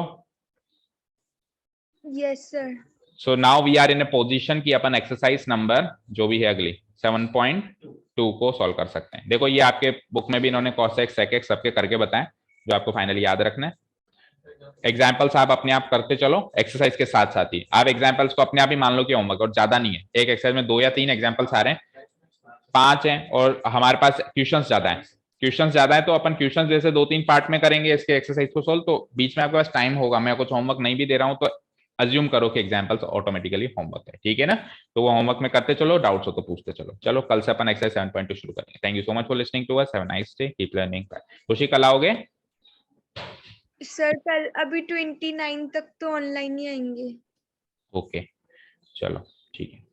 Yes sir. So now we are in a position कि अपन एक्सरसाइज नंबर जो भी है अगली 7.2 को सॉल्व कर सकते हैं। देखो ये आपके बुक में भी इन्होंने cos x sec x सबके करके बताएं, जो आपको फाइनली याद रखना है। एग्जाम्पल्स आप अपने आप करते चलो एक्सरसाइज के साथ साथ ही, आप एग्जाम्पल्स को अपने आप ही मान लो कि होमवर्क, और ज्यादा नहीं है, एक एक्सरसाइज में 2 या 3 एग्जाम्पल्स आ रहे हैं, 5 हैं, और हमारे पास क्वेश्चंस ज्यादा हैं, क्वेश्चंस ज्यादा है तो अपन क्वेश्चंस जैसे 2 3 पार्ट में करेंगे इसके एक्सरसाइज को सोल्व, तो बीच में आपके पास टाइम होगा, मैं कुछ होमवर्क नहीं भी दे रहा हूं तो अज्यूम करो कि एग्जाम्पल्स ऑटोमेटिकली होमवर्क है, ठीक है ना। तो वो होमवर्क में करते चलो, डाउट्स हो तो पूछते चलो। चलो कल से अपन एक्सरसाइज 7.2 शुरू करेंगे। Thank you so much for listening to us, have a nice day, keep learning. Khushi कल आओगे? सर कल अभी 29 तक तो ऑनलाइन ही आएंगे। ओके चलो ठीक है।